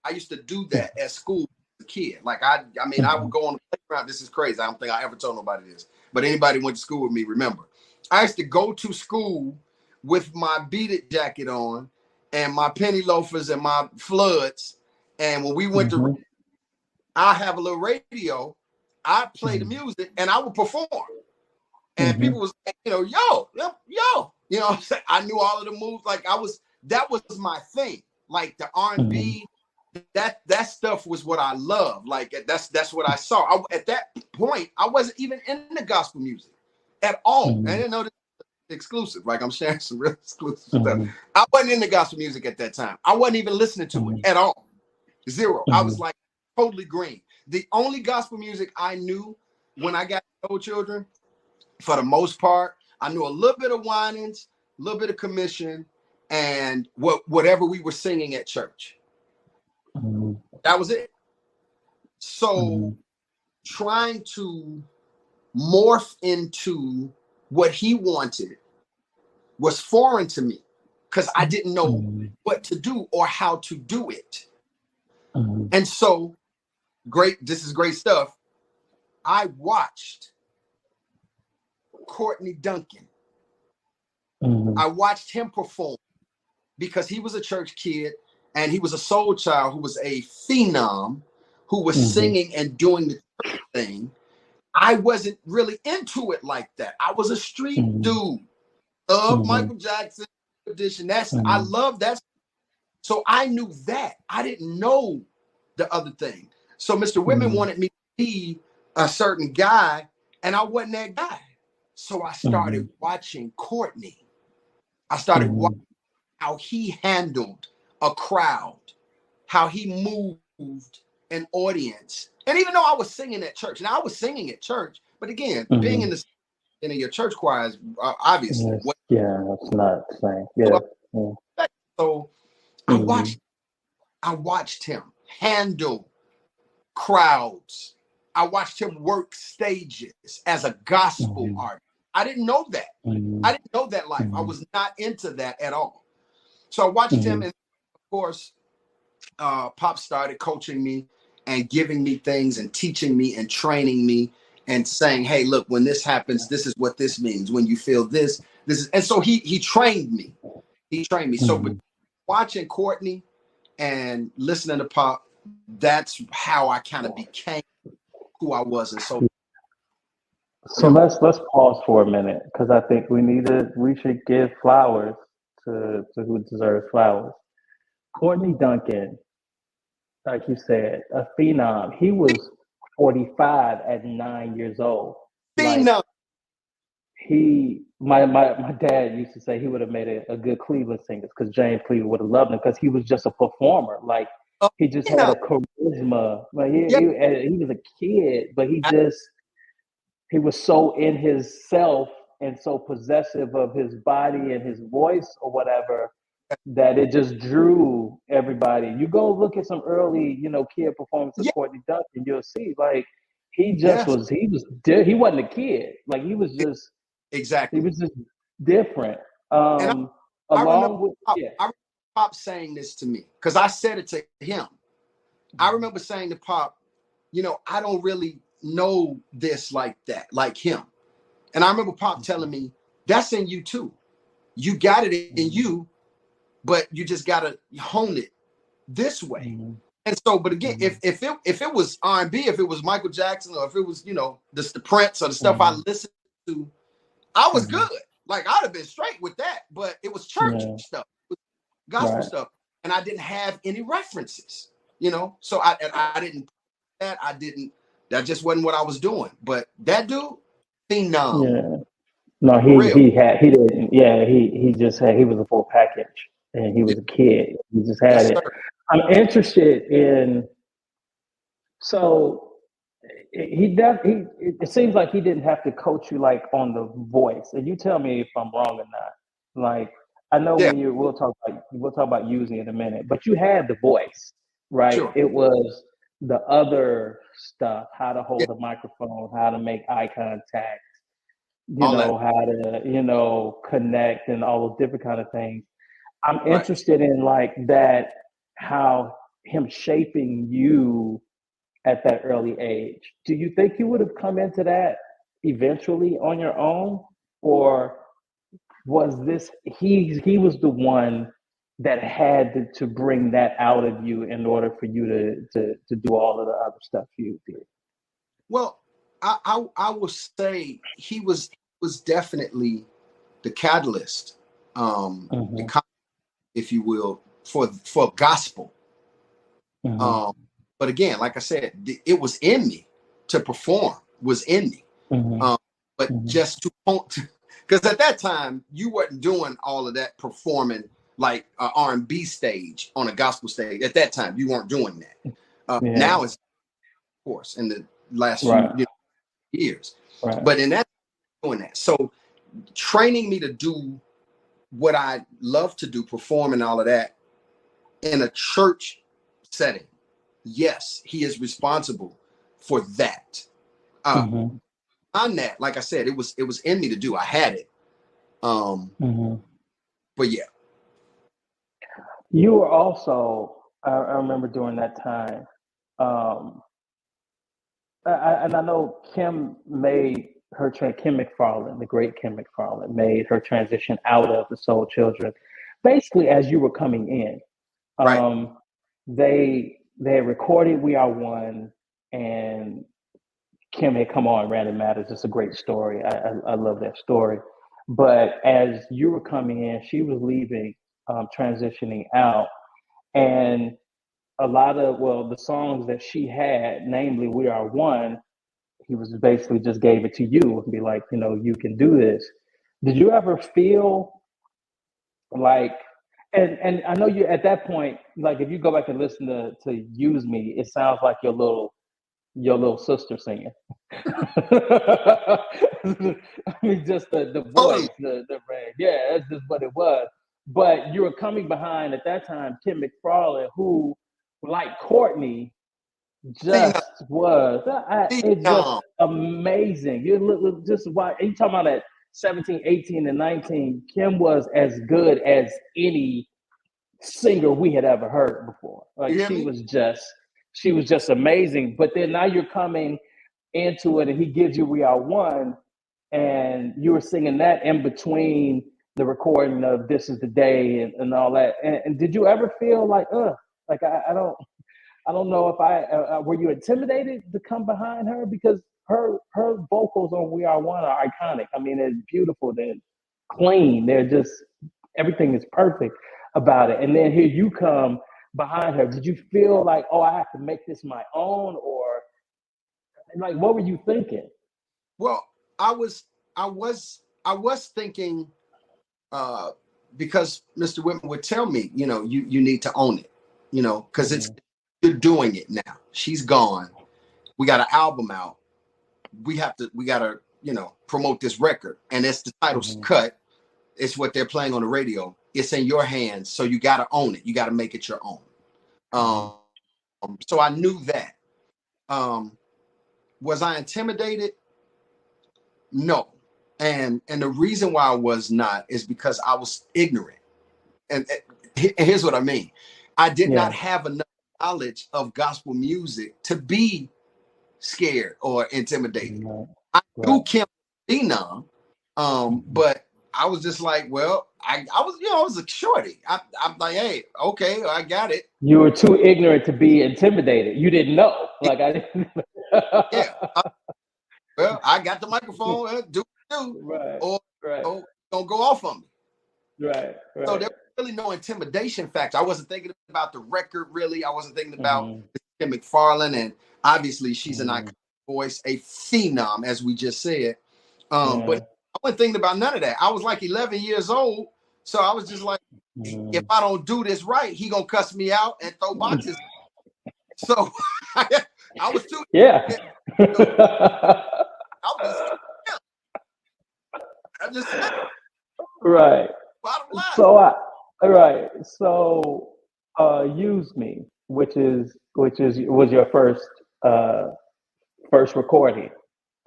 I used to do that at school as a kid. Like I mean, I would go on the playground. This is crazy. I don't think I ever told nobody this. But anybody who went to school with me, remember. I used to go to school with my beaded jacket on and my penny loafers and my floods. And when we went to, I have a little radio. I play the music and I would perform. And people was like, you know, yo, you know what I'm saying? I knew all of the moves. Like that was my thing. Like the R&B, that stuff was what I loved. Like that's what I saw. At that point, I wasn't even in the gospel music at all. I didn't know this was exclusive. Like I'm sharing some real exclusive stuff. I wasn't in the gospel music at that time. I wasn't even listening to it at all. Zero. I was like totally green. The only gospel music I knew when I got old children, for the most part, I knew a little bit of Winans, a little bit of Commission, and whatever we were singing at church. That was it. So trying to morph into what he wanted was foreign to me because I didn't know what to do or how to do it. And so this is great stuff. I watched Courtney Duncan. I watched him perform because he was a church kid and he was a soul child who was a phenom who was singing and doing the church thing. I wasn't really into it like that. I was a street dude. Love Michael Jackson edition. I love that. So I knew that. I didn't know the other thing. So Mr. Whitman wanted me to be a certain guy, and I wasn't that guy. So I started watching Courtney. I started watching how he handled a crowd, how he moved an audience. And even though I was singing at church, and I was singing at church, but again, being in your church choir is obviously. That's not the same. Yeah. So I watched him handle crowds. I watched him work stages as a gospel artist. I didn't know that. I didn't know that life. I was not into that at all. So I watched him, and of course, Pop started coaching me and giving me things and teaching me and training me and saying, hey, look, when this happens, this is what this means. When you feel this is, and so he trained me. He trained me. So watching Courtney and listening to Pop, that's how I kind of became who I was. And so let's pause for a minute, because I think we should give flowers to who deserves flowers. Courtney Duncan, like you said, a phenom. He was 45 at 9 years old. Phenom. My dad used to say he would have made a good Cleveland singer, because James Cleveland would have loved him, because he was just a performer. Like he just had a charisma. Like he was a kid, but he was so in his self and so possessive of his body and his voice or whatever, that it just drew everybody. You go look at some early, kid performances of Courtney Duncan, you'll see like he wasn't a kid. Like he was just exactly. He was just different. I remember Pop saying this to me, because I said it to him. I remember saying to Pop, I don't really know this like that, like him. And I remember Pop telling me, that's in you too. You got it in you, but you just gotta hone it this way. And so, but again, if it was R&B, if it was Michael Jackson, or if it was, the Prince or the stuff I listened to, I was good. Like I'd have been straight with that, but it was church stuff, it was gospel stuff, and I didn't have any references, So I didn't. That just wasn't what I was doing. But that dude, phenom. Yeah. No, he didn't. Yeah, he just had. He was a full package, and he was a kid. He just had it. I'm interested in. So It seems like he didn't have to coach you like on the voice. And you tell me if I'm wrong or not. Like I know Yeah, when we'll talk about using it in a minute, but you had the voice, right? sure. It was the other stuff, how to Yeah, hold the microphone, how to make eye contact, all that. how to, connect and all those different kind of things. I'm Right. interested in like that, how him shaping you at that early age. Do you think you would have come into that eventually on your own, or was this he was the one that had to bring that out of you in order for you to do all of the other stuff you did? Well, I will say he was definitely the catalyst, the Mm-hmm. if you will, for gospel. Mm-hmm. Um, but again, like I said, it was in me to perform, was in me. Mm-hmm. Um, but Mm-hmm. just to because at that time you wasn't doing all of that performing like an R&B stage on a gospel stage. At that time, you weren't doing that. Yeah. Now it's, of course, in the last few Right. years, Right. but in that doing that. So training me to do what I love to do, perform and all of that in a church setting. Yes, he is responsible for that. Uh, Mm-hmm. on that, like I said, it was in me to do. I had it. Mm-hmm. But yeah, You were also, I remember during that time, um, and I know Kim McFarland, the great Kim McFarland, made her transition out of the Soul Children, basically as you were coming in. right. Um, they recorded "We Are One," and Kim had come on Random Matters. It's a great story. I love that story. But as you were coming in, she was leaving, transitioning out, and a lot of the songs that she had, namely "We Are One," he was basically just gave it to you and be like, you can do this. Did you ever feel like, and I know you at that point, like if you go back and listen to Use Me, it sounds like your little sister singing. I mean, just the Totally. voice, the range. Yeah, that's just what it was. But you were coming behind at that time Kim McFarland, who, like Courtney, Phenom, just was. It's just phenom. amazing. You look just why you talking about at 17, 18, and 19. Kim was as good as any singer we had ever heard before. You Like hear me? she was just amazing. But then now you're coming into it, and he gives you "We Are One," and you were singing that in between the recording of "This Is the Day" and all that. And did you ever feel like, like I don't know if were you intimidated to come behind her, because her vocals on "We Are One" are iconic. I mean, they're beautiful, they're clean, they're just everything is perfect about it. And then here you come behind her. Did you feel like, oh, I have to make this my own, or like what were you thinking? Well, I was I was thinking uh because Mr. Whitman would tell me, you need to own it, because it's Mm-hmm. you're doing it now. She's gone. We got an album out. We gotta, promote this record. And it's the title's Mm-hmm. cut. It's what they're playing on the radio. It's in your hands. So you gotta own it. You gotta make it your own. Mm-hmm. So I knew that. Um, was I intimidated? No. And the reason why I was not is because I was ignorant. And here's what I mean. I did not Yeah. have enough knowledge of gospel music to be scared or intimidated. Right. I Right. knew Kim Phenom, Mm-hmm. but I was just like, well, I was a shorty. I'm like, hey, okay, I got it. You were too ignorant to be intimidated. You didn't know. Like I didn't. Yeah. Well, I got the microphone. Do do, Right. or Right. don't go off on me. Right. So Right. there was really no intimidation factor. I wasn't thinking about the record really. I wasn't thinking about Mm-hmm. Kim McFarland, and obviously she's an Mm-hmm. iconic voice, a phenom, as we just said. But Yeah. I wasn't thinking about none of that. I was like 11 years old, so I was just like, if Mm-hmm. I don't do this right, he gonna cuss me out and throw boxes. So I was too. Yeah. I was I just said, Right. bottom line. So right. So use me, was your first recording.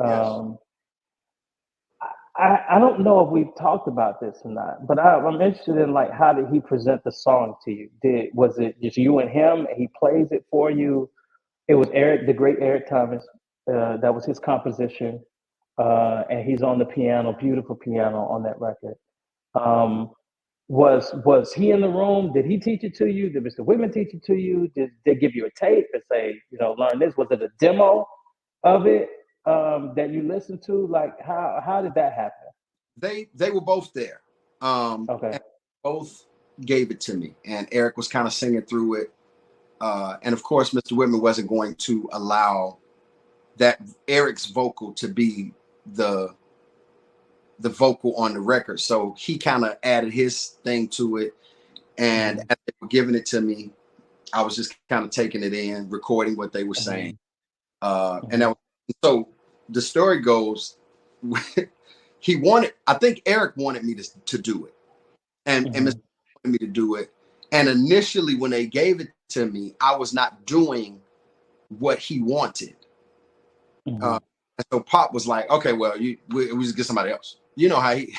Yes. Um, I don't know if we've talked about this or not, but I'm interested in like how did he present the song to you? Was it just you and him? And he plays it for you. It was Eric, the great Eric Thomas. That was his composition, and he's on the piano, beautiful piano on that record. Um, was he in the room? Did he teach it to you? Did Mr. Whitman teach it to you? Did they give you a tape and say, learn this? Was it a demo of it that you listened to? Like how did that happen? They were both there. Okay. And both gave it to me, and Eric was kind of singing through it. And of course, Mr. Whitman wasn't going to allow that Eric's vocal to be the vocal on the record. So he kind of added his thing to it. And as they were giving it to me, I was just kind of taking it in, recording what they were saying. And that was, so the story goes, I think Eric wanted me to do it. And Mr. wanted me to do it. And initially when they gave it to me, I was not doing what he wanted. And so Pop was like, okay, well, we just get somebody else. You know how he,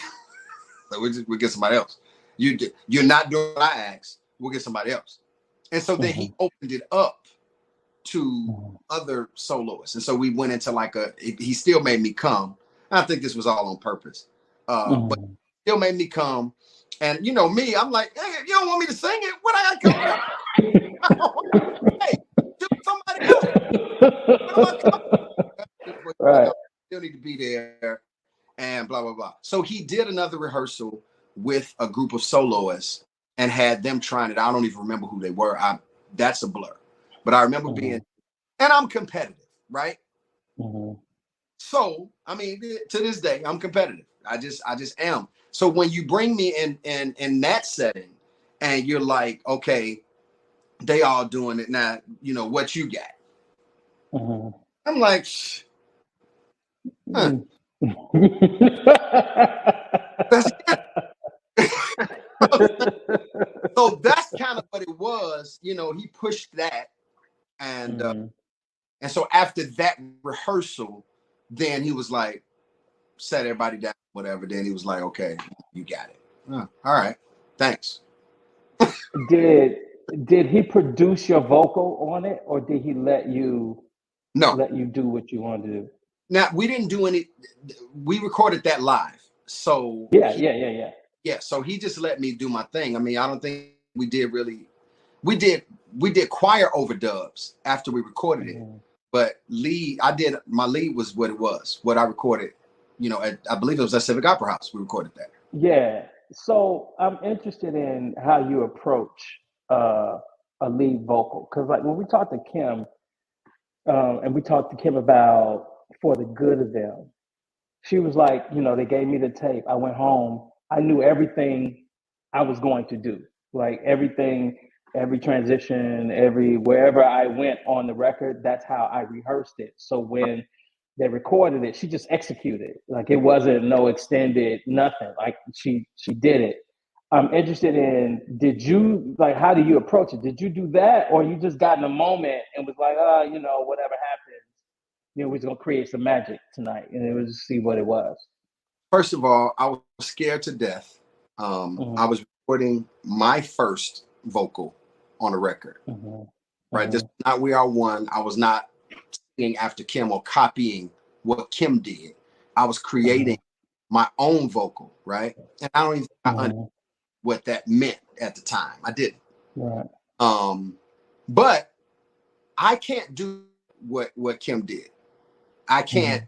so we get somebody else. You're not doing what I asked. We'll get somebody else. And so then he opened it up to other soloists. And so we went into he still made me come. I think this was all on purpose. But still made me come. And you know me, I'm like, hey, you don't want me to sing it? What I got to Hey, do somebody else. Right. Still need to be there and blah, blah, blah. So he did another rehearsal with a group of soloists and had them trying it. I don't even remember who they were. That's a blur. But I remember being, and I'm competitive, right? So, I mean, to this day, I'm competitive. I just am. So when you bring me in that setting and you're like, okay, they all doing it now, what you got? I'm like, huh. That's it. So that's kind of what it was. He pushed that. And so after that rehearsal, then he was like, set everybody down, whatever. Then he was like, okay, you got it. All right. Thanks. Did he produce your vocal on it, or did he let you do what you wanted to do? Now, we didn't do any, we recorded that live. So yeah. So he just let me do my thing. I mean, I don't think we did choir overdubs after we recorded it. But my lead was what I recorded, I believe it was at Civic Opera House. We recorded that. Yeah. So I'm interested in how you approach a lead vocal. Because like when we talked to Kim, and we talked to Kim about For the Good of Them, she was like, they gave me the tape. I went home. I knew everything I was going to do. Like everything, every transition, wherever I went on the record, that's how I rehearsed it. So when they recorded it, she just executed. Like it wasn't no extended nothing. Like she did it. I'm interested in, how do you approach it? Did you do that, or you just got in a moment and was like, whatever happens, we're just gonna create some magic tonight, and it was just see what it was. First of all, I was scared to death. I was recording my first vocal on a record. Right, this is not We Are One. I was not singing after Kim or copying what Kim did. I was creating my own vocal, right? And I don't even understand what that meant at the time. I didn't. Right. But I can't do what Kim did. I can't,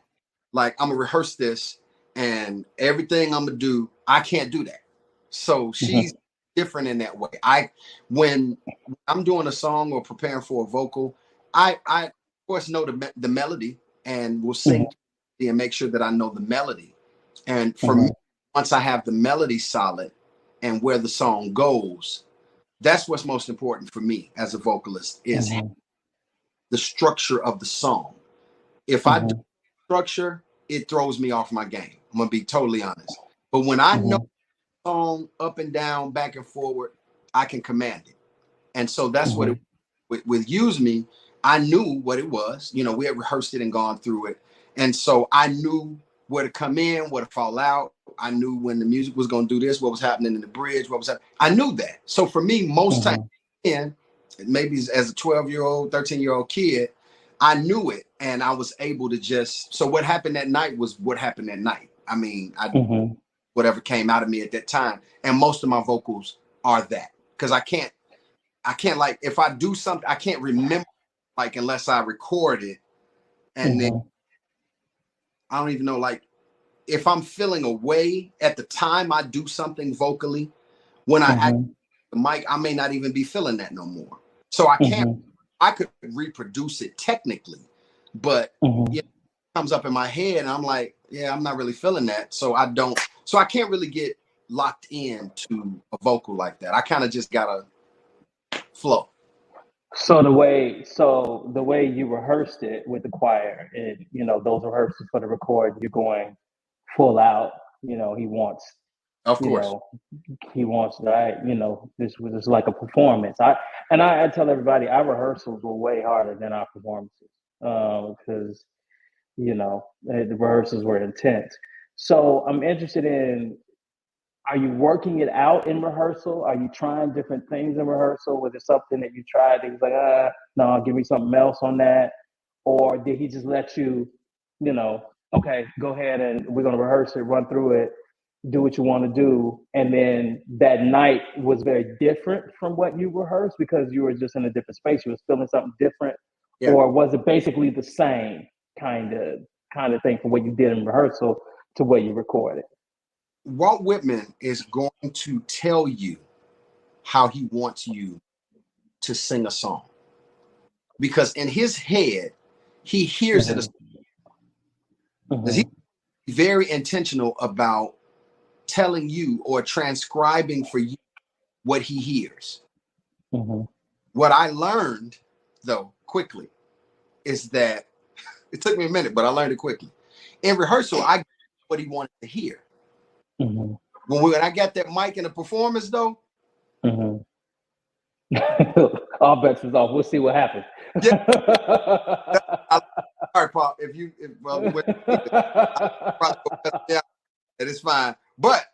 I'm gonna rehearse this and everything I'm gonna do, I can't do that. So she's different in that way. When I'm doing a song or preparing for a vocal, I of course know the melody and will sing and make sure that I know the melody. And for me, once I have the melody solid and where the song goes, that's what's most important for me as a vocalist is the structure of the song. If I do structure, it throws me off my game. I'm gonna be totally honest. But when I know the song up and down, back and forward, I can command it. And so that's what it with Use Me. I knew what it was. You know, we had rehearsed it and gone through it. And so I knew where to come in, where to fall out. I knew when the music was going to do this, what was happening in the bridge, what was happening. I knew that. So for me, most times, maybe as a 12-year-old, 13-year-old kid, I knew it. And I was able to just, so what happened that night was what happened that night. I mean, whatever came out of me at that time. And most of my vocals are that. Because I can't like, if I do something, I can't remember like unless I record it. And then I don't even know, like, if I'm feeling a way at the time I do something vocally, when I act the mic, I may not even be feeling that no more. So I can't, I could reproduce it technically, but it comes up in my head and I'm like, yeah, I'm not really feeling that. So I can't really get locked in to a vocal like that. I kind of just gotta flow. So the way you rehearsed it with the choir, and you know those rehearsals for the record, you're going full out. You know, he wants, Of course, he wants that. You know, this was like a performance. I tell everybody our rehearsals were way harder than our performances because you know the rehearsals were intense. So I'm interested in, are you working it out in rehearsal? Are you trying different things in rehearsal? Was it something that you tried that was like, no, give me something else on that? Or did he just let you, you know, okay, go ahead and we're going to rehearse it, run through it, do what you want to do. And then that night was very different from what you rehearsed because you were just in a different space. You were feeling something different. Yeah. Or was it basically the same kind of thing from what you did in rehearsal to what you recorded? Walt Whitman is going to tell you how he wants you to sing a song, because in his head he hears it. He's very intentional about telling you or transcribing for you what he hears. What I learned though quickly is that it took me a minute, but I learned it quickly. In rehearsal, I got what he wanted to hear. When I got that mic in the performance, though, all bets is off. We'll see what happens. Yeah. All right, Pop. That is fine. But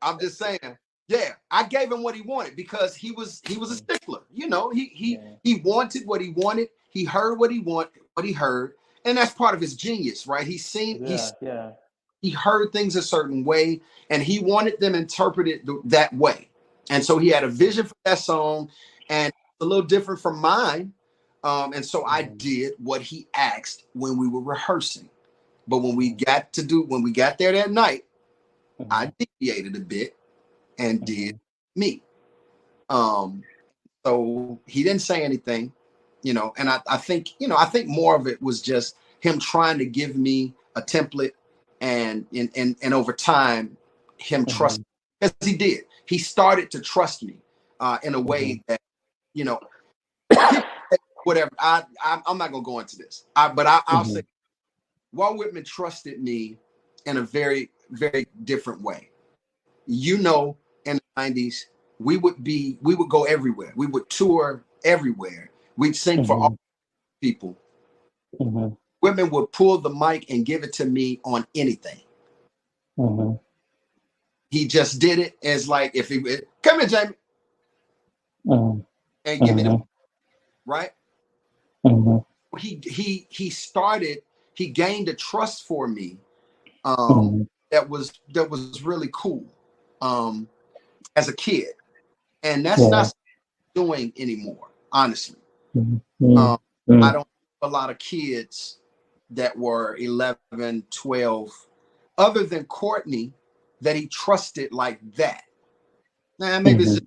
I'm just saying, yeah, I gave him what he wanted because he was a stickler. You know, he wanted what he wanted. He heard what he wanted, what he heard, and that's part of his genius, right? He heard things a certain way, and he wanted them interpreted that way. And so he had a vision for that song, and a little different from mine. And so I did what he asked when we were rehearsing. But when we got there that night, I deviated a bit and did me. So he didn't say anything, you know, and I think more of it was just him trying to give me a template. And over time, him trust, because he did. He started to trust me in a way that, you know, whatever. I'm not gonna go into this, but I'll say, Walt Whitman trusted me in a very, very different way. You know, in the 90s, we would go everywhere. We would tour everywhere. We'd sing for all people. Whitman would pull the mic and give it to me on anything. He just did it as like, if he come here, Jamie, and give me the right. He gained a trust for me that was really cool as a kid, and that's not doing anymore, honestly. I don't have a lot of kids that were 11, 12, other than Courtney, that he trusted like that. Nah, maybe it's just,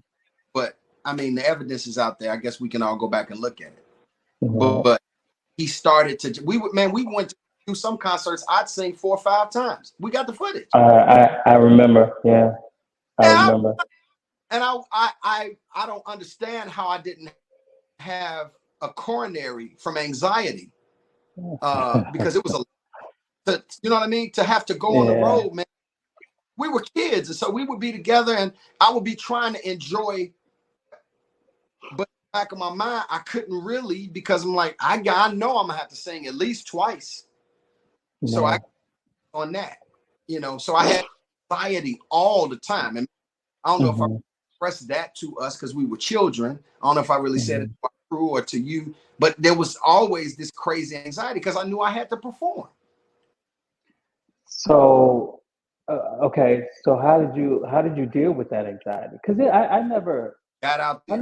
but I mean, the evidence is out there. I guess we can all go back and look at it. But he started to, we went to do some concerts. I'd sing 4 or 5 times. We got the footage. I remember. Yeah. I remember. And I don't understand how I didn't have a coronary from anxiety because it was you know what I mean? To have to go on the road, man. We were kids, and so we would be together, and I would be trying to enjoy. But in the back of my mind, I couldn't really, because I'm like, I know I'm gonna have to sing at least twice. So I on that, you know. So I had anxiety all the time, and I don't know if I expressed that to us because we were children. I don't know if I really said it to my crew or to you, but there was always this crazy anxiety because I knew I had to perform. So, okay. So how did you deal with that anxiety? Because I never Got out there. I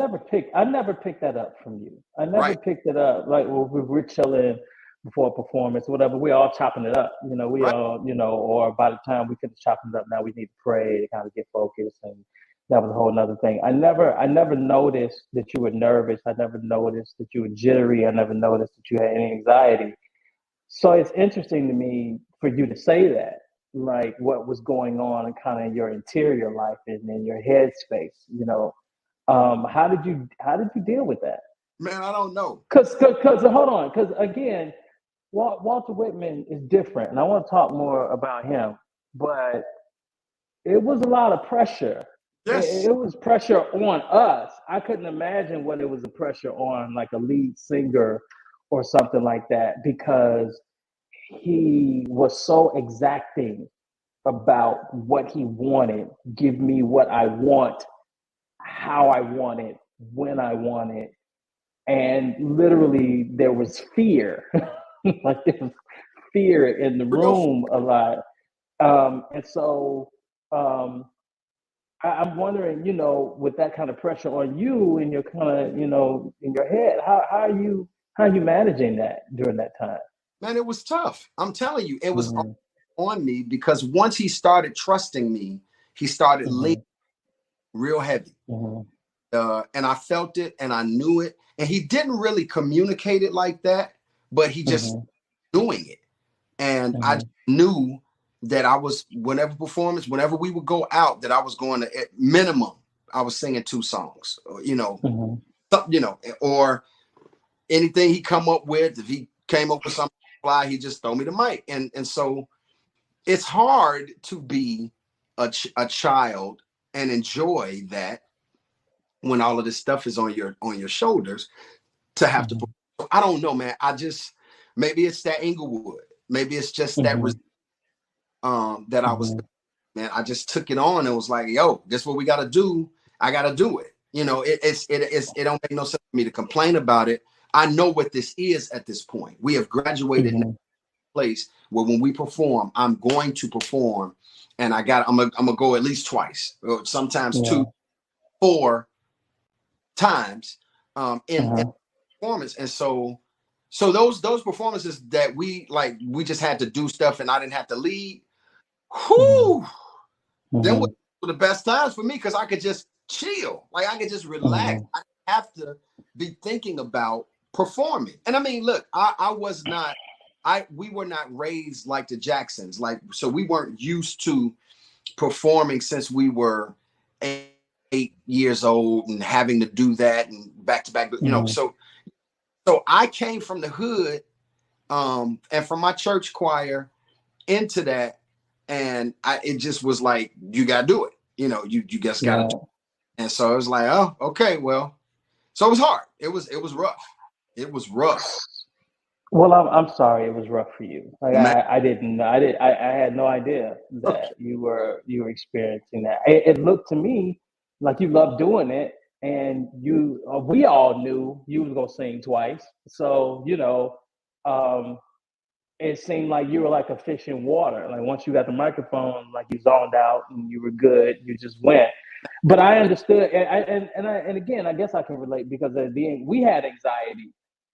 never picked that up from you. I never Right. picked it up. Like, well, we're chilling before a performance, whatever. We're all chopping it up. You know, we Right. all, you know, or by the time we finish chopping it up, now we need to pray to kind of get focused, and that was a whole nother thing. I never noticed that you were nervous. I never noticed that you were jittery. I never noticed that you had any anxiety. So it's interesting to me for you to say that, like what was going on in kind of your interior life and in your head space, you know. How did you deal with that? Man, I don't know. Cause hold on, cause again, Walter Whitman is different, and I want to talk more about him. But it was a lot of pressure. Yes. It was pressure on us. I couldn't imagine what it was a pressure on like a lead singer or something like that, because he was so exacting about what he wanted. Give me what I want, how I want it, when I want it. And literally there was fear. Like there was fear in the room a lot. And so I'm wondering, you know, with that kind of pressure on you and your kind of, you know, in your head, how are you managing that during that time? Man, it was tough. I'm telling you, it was on me because once he started trusting me, he started leaning real heavy. And I felt it and I knew it. And he didn't really communicate it like that, but he just doing it. And I knew that I was, whenever we would go out, that I was going to, at minimum, I was singing 2 songs, you know, you know, or anything he come up with. If he came up with something fly, he just throw me the mic. And so it's hard to be a child and enjoy that when all of this stuff is on your shoulders to have to. I don't know, man. Maybe it's that Inglewood. Maybe it's just that that I was, man. I just took it on and was like, yo, this is what we got to do. I got to do it. You know, it don't make no sense for me to complain about it. I know what this is at this point. We have graduated in a place where when we perform, I'm going to perform, and I'm gonna go at least twice, or sometimes 2, 4 times in performance. And so those performances that we just had to do stuff and I didn't have to lead. Whoo! Then were the best times for me because I could just chill, like I could just relax. I didn't have to be thinking about performing. And I mean, look, we were not raised like the Jacksons, so we weren't used to performing since we were 8 years old and having to do that and back to back, you know. So I came from the hood and from my church choir into that, and it just was like, you gotta do it, you know, you just gotta do it. And so it was like, oh, okay, well, so it was hard. It was rough. It was rough. Well, I'm sorry it was rough for you. Like I had no idea that you were experiencing that. It looked to me like you loved doing it, and we all knew you was gonna sing twice. So you know, it seemed like you were like a fish in water. Like once you got the microphone, like you zoned out and you were good. You just went. But I understood, and again, I guess I can relate because at the end we had anxiety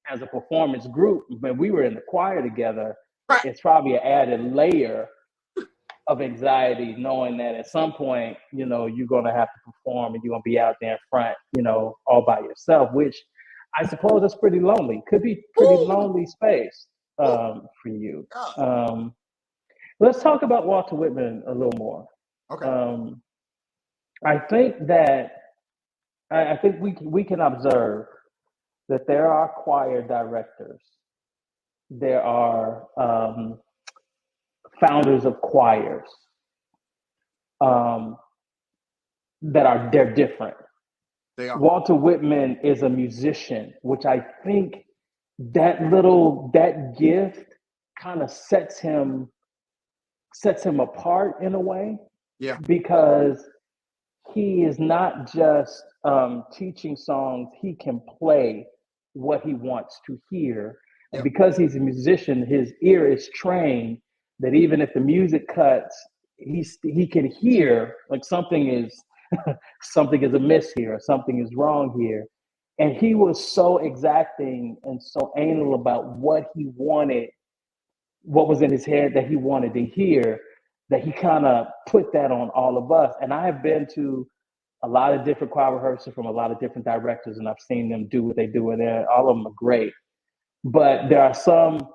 as a performance group when we were in the choir together. Right. It's probably an added layer of anxiety knowing that at some point, you know, you're going to have to perform and you're going to be out there in front, you know, all by yourself, which I suppose is pretty lonely. Could be pretty lonely space for you. Let's talk about Walter Whitman a little more. Okay. I think that we can observe that there are choir directors, there are founders of choirs um, they're different. They are. Walter Whitman is a musician, which I think that gift kind of sets him apart in a way. Yeah. Because he is not just teaching songs, he can play what he wants to hear. And Yep. because he's a musician, his ear is trained that even if the music cuts, he can hear like something is amiss here, or something is wrong here. And he was so exacting and so anal about what he wanted, what was in his head that he wanted to hear, that he kind of put that on all of us. And I have been to a lot of different choir rehearsals from a lot of different directors, and I've seen them do what they do, and all of them are great. But there are some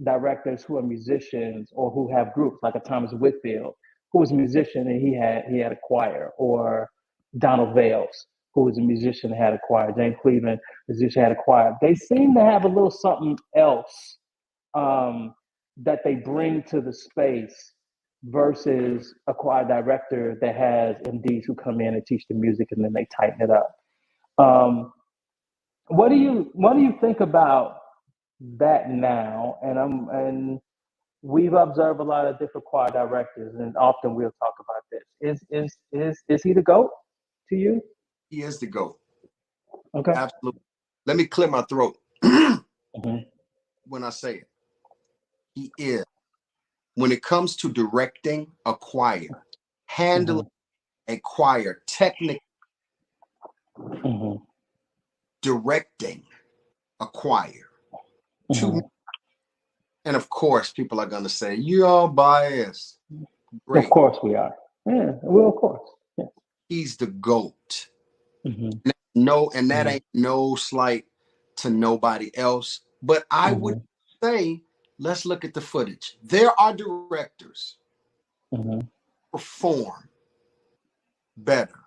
directors who are musicians or who have groups, like a Thomas Whitfield, who was a musician and he had a choir, or Donald Vales, who was a musician and had a choir. James Cleveland, musician, had a choir. They seem to have a little something else that they bring to the space versus a choir director that has MDs who come in and teach the music and then they tighten it up. What do you think about that now? And we've observed a lot of different choir directors, and often we'll talk about this. Is he the GOAT to you? He is the GOAT. Okay. Absolutely. Let me clear my throat when I say it. He is. When it comes to directing a choir, handling a choir, technically directing a choir. And of course, people are going to say, you're biased. Great. Of course we are. Yeah, well, of course. Yeah. He's the GOAT. And that ain't no slight to nobody else. But I would say, let's look at the footage. There are directors perform better.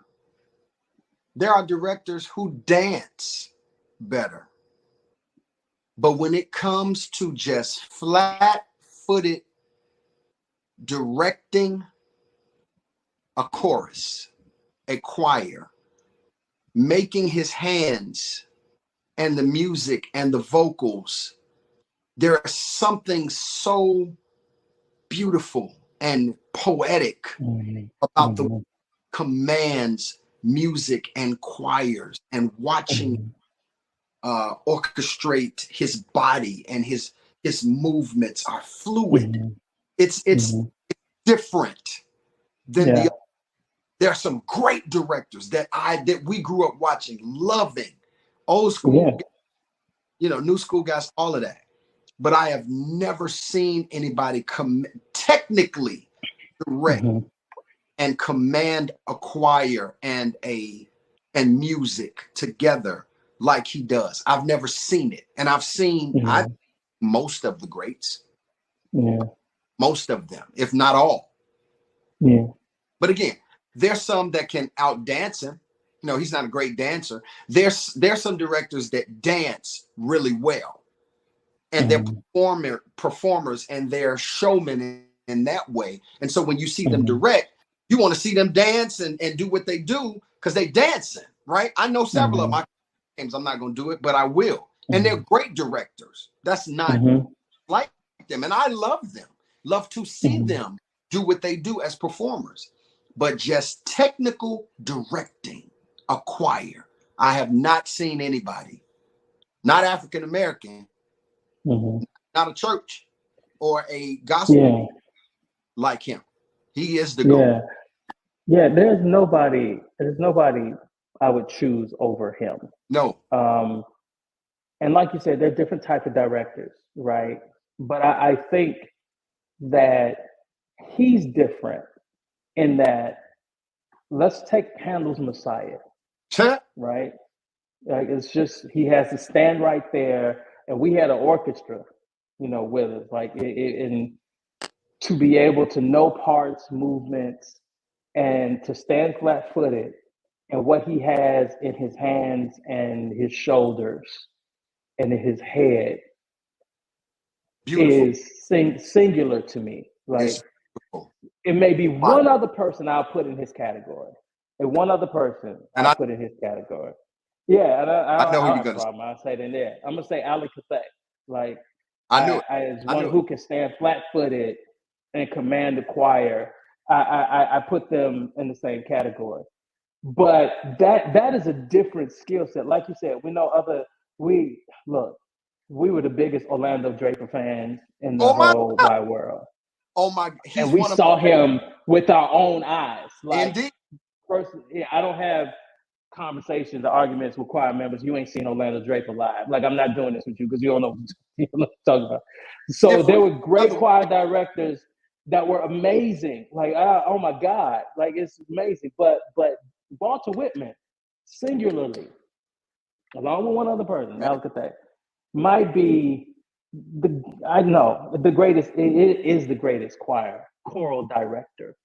There are directors who dance better. But when it comes to just flat-footed directing a chorus, a choir, making his hands and the music and the vocals, there is something so beautiful and poetic about the commands music and choirs, and watching orchestrate his body, and his movements are fluid. It's different than the other. There are some great directors that we grew up watching, loving, old school, new school guys, all of that. But I have never seen anybody technically direct and command a choir and music together like he does. I've never seen it. And I've seen most of the greats. Yeah. Most of them, if not all. Yeah. But again, there's some that can outdance him. He's not a great dancer. There's some directors that dance really well. And they're performers, and they're showmen in that way. And so when you see them direct, you want to see them dance and do what they do because they dancing, right? I know several of my games. I'm not going to do it, but I will. And they're great directors. That's not like them. And I love them. Love to see them do what they do as performers. But just technical directing a choir, I have not seen anybody, not African American, not a church or a gospel like him. He is the GOAT. Yeah, there's nobody I would choose over him. No. And like you said, there are different types of directors, right? But I think that he's different in that, let's take Handel's Messiah, right? Like, it's just, he has to stand right there, and we had an orchestra, with us, like, and to be able to know parts, movements, and to stand flat-footed, and what he has in his hands and his shoulders, and in his head Beautiful. is singular to me. Like, It's beautiful. it may be Wow. one other person I'll put in his category, and one other person And I'll put in his category. Yeah, and I know who don't you're have a gonna say. problem. I'll say it in there. I'm gonna say Ali Cathay. Like, I knew it. as I one knew it. who can stand flat-footed and command the choir, I put them in the same category. But that is a different skill set. Like you said, we were the biggest Orlando Draper fans in the Oh my whole God. wide world. Oh my, And he's we one of saw him with our own eyes. Like, indeed. first, yeah, I don't have conversations or arguments with choir members. You ain't seen Orlando Draper live. Like, I'm not doing this with you because you don't know what I'm talking about. So there were great choir directors that were amazing. Like, oh my God, like, it's amazing. But Walter Whitman, singularly, along with one other person, Al Cathay, might be the greatest. It is the greatest choral director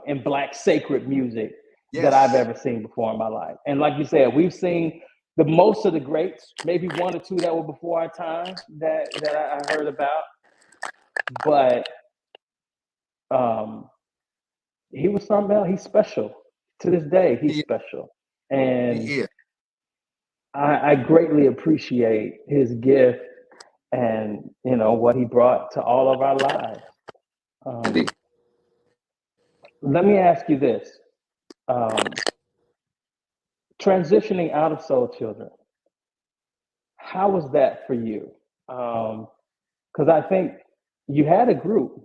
in Black sacred music that I've ever seen before in my life. And like you said, we've seen the most of the greats, maybe one or two that were before our time that I heard about, but he was something else. He's special to this day. He's special, and He is. I greatly appreciate his gift and what he brought to all of our lives. Let me ask you this: transitioning out of Soul Children, how was that for you? Because I think you had a group.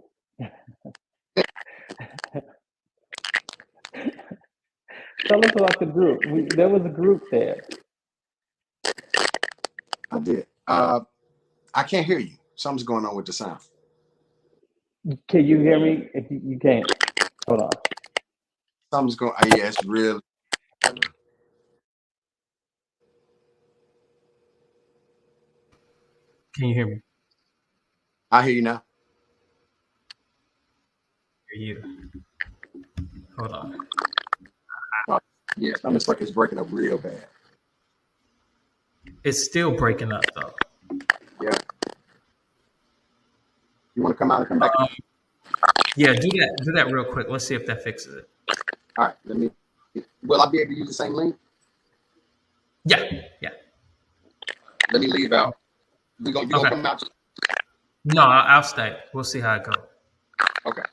Tell us about the group. There was a group there. I did. I can't hear you. Something's going on with the sound. Can you hear me? If you can't, hold on. Something's going. Yeah, it's really. Can you hear me? I hear you now. Hear you. Hold on. Yeah, it's like it's breaking up real bad. It's still breaking up though. Yeah. You want to come out and come back? Yeah, do that real quick. Let's see if that fixes it. All right. Will I be able to use the same link? Yeah. Let me leave out. You gonna come out? No, I'll stay. We'll see how it goes. Okay.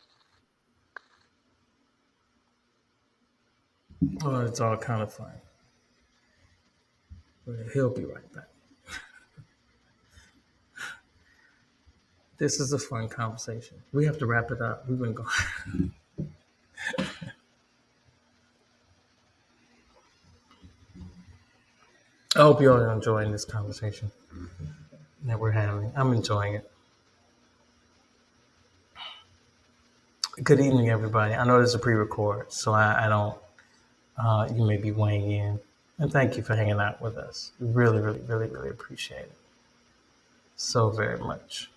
Oh, it's all kind of fun. He'll be right back. This is a fun conversation. We have to wrap it up. We've been going. I hope you all are enjoying this conversation that we're having. I'm enjoying it. Good evening, everybody. I know this is a pre-record, so I don't. You may be weighing in, and thank you for hanging out with us. We really, really, really, really appreciate it so very much.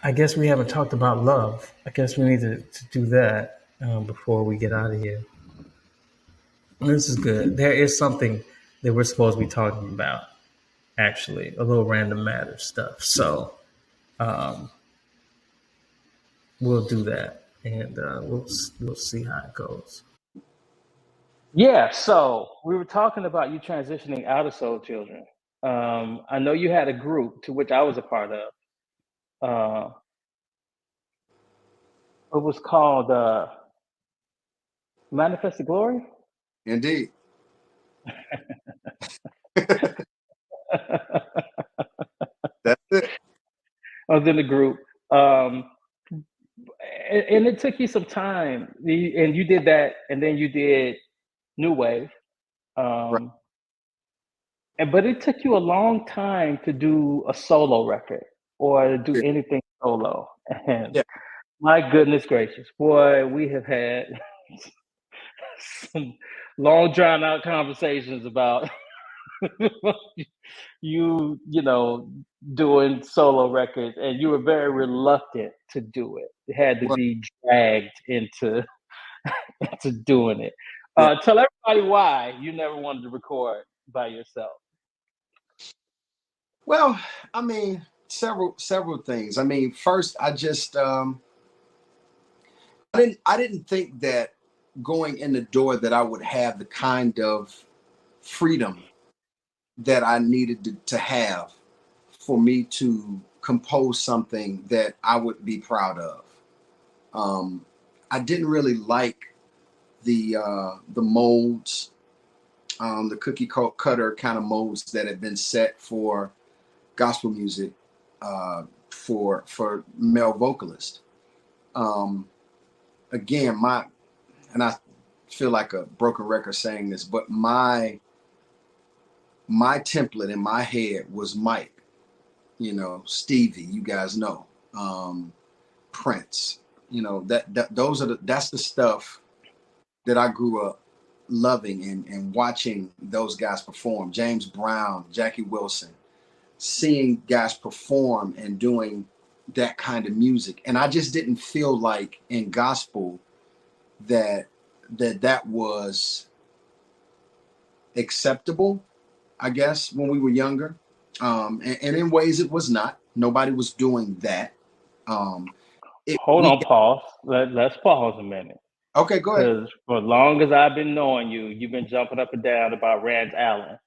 I guess we haven't talked about love. I guess we need to do that before we get out of here. This is good. There is something that we're supposed to be talking about, actually, a little random matter stuff. So we'll do that, and we'll see how it goes. Yeah, so we were talking about you transitioning out of Soul Children. I know you had a group to which I was a part of. It was called Manifested Glory. Indeed. That's it. I was in the group. And it took you some time. And you did that, and then you did New Wave. Right. But it took you a long time to do a solo record or to do anything solo. And my goodness gracious, boy, we have had some long drawn out conversations about you doing solo records, and you were very reluctant to do it. It had to be dragged into doing it. Tell everybody why you never wanted to record by yourself. Well, I mean, several things. I mean, first, I just I didn't think that going in the door that I would have the kind of freedom that I needed to have for me to compose something that I would be proud of. I didn't really like the molds, the cookie cutter kind of molds that had been set for gospel music, for male vocalists. Again, and I feel like a broken record saying this, but my template in my head was Mike, Stevie, you guys know, Prince, that's the stuff that I grew up loving and watching those guys perform. James Brown, Jackie Wilson, seeing guys perform and doing that kind of music. And I just didn't feel like in gospel that was acceptable, I guess, when we were younger. And in ways it was not. Nobody was doing that. Hold on, pause. Let's pause a minute. Okay, go ahead. Because for as long as I've been knowing you, you've been jumping up and down about Rance Allen.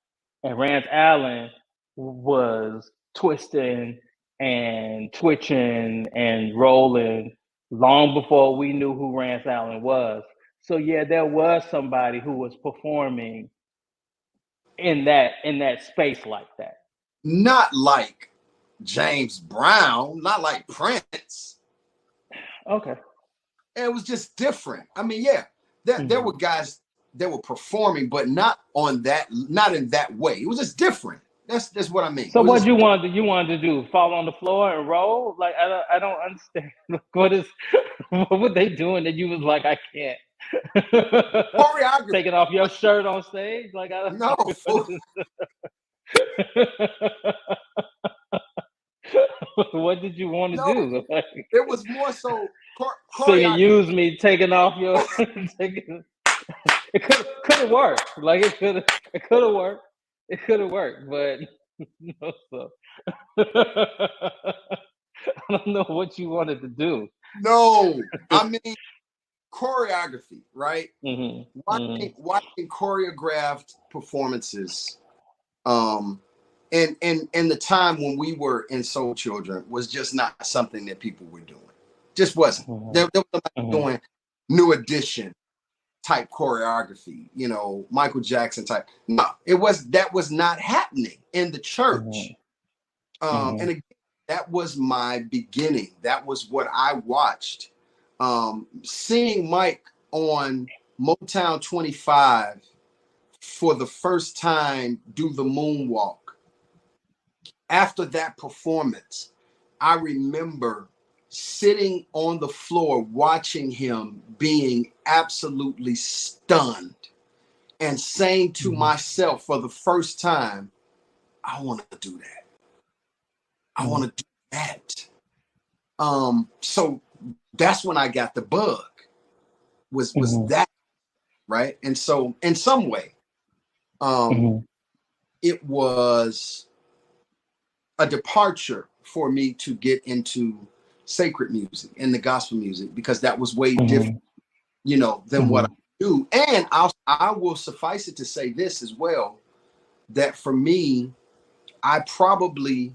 And Rance Allen was twisting and twitching and rolling long before we knew who Rance Allen was. So yeah, there was somebody who was performing in that space like that. Not like James Brown, not like Prince. Okay. It was just different. I mean, yeah, there were guys that were performing, but not in that way. It was just different. That's what I mean. So what you wanted to do? Fall on the floor and roll? Like I don't understand. What were they doing that you was like, I can't? Choreography. Taking off your shirt on stage? Like I don't know. What did you want to do? Like, it was more so singing "Use Me," taking off your. It could have worked. Like it could have worked. It could have worked, but no. So I don't know what you wanted to do. No, I mean choreography, right? Mm-hmm. Watching choreographed performances, and the time when we were in Soul Children was just not something that people were doing. Just wasn't. Mm-hmm. They were not doing New Edition type choreography, Michael Jackson type. No, that was not happening in the church. And again, that was my beginning. That was what I watched. Seeing Mike on Motown 25 for the first time do the moonwalk. After that performance, I remember sitting on the floor watching him being absolutely stunned and saying to myself for the first time, I want to do that. I want to do that. So that's when I got the bug was that, right? And so in some way, it was a departure for me to get into sacred music and the gospel music, because that was way different, than what I do. And I will suffice it to say this as well, that for me, I probably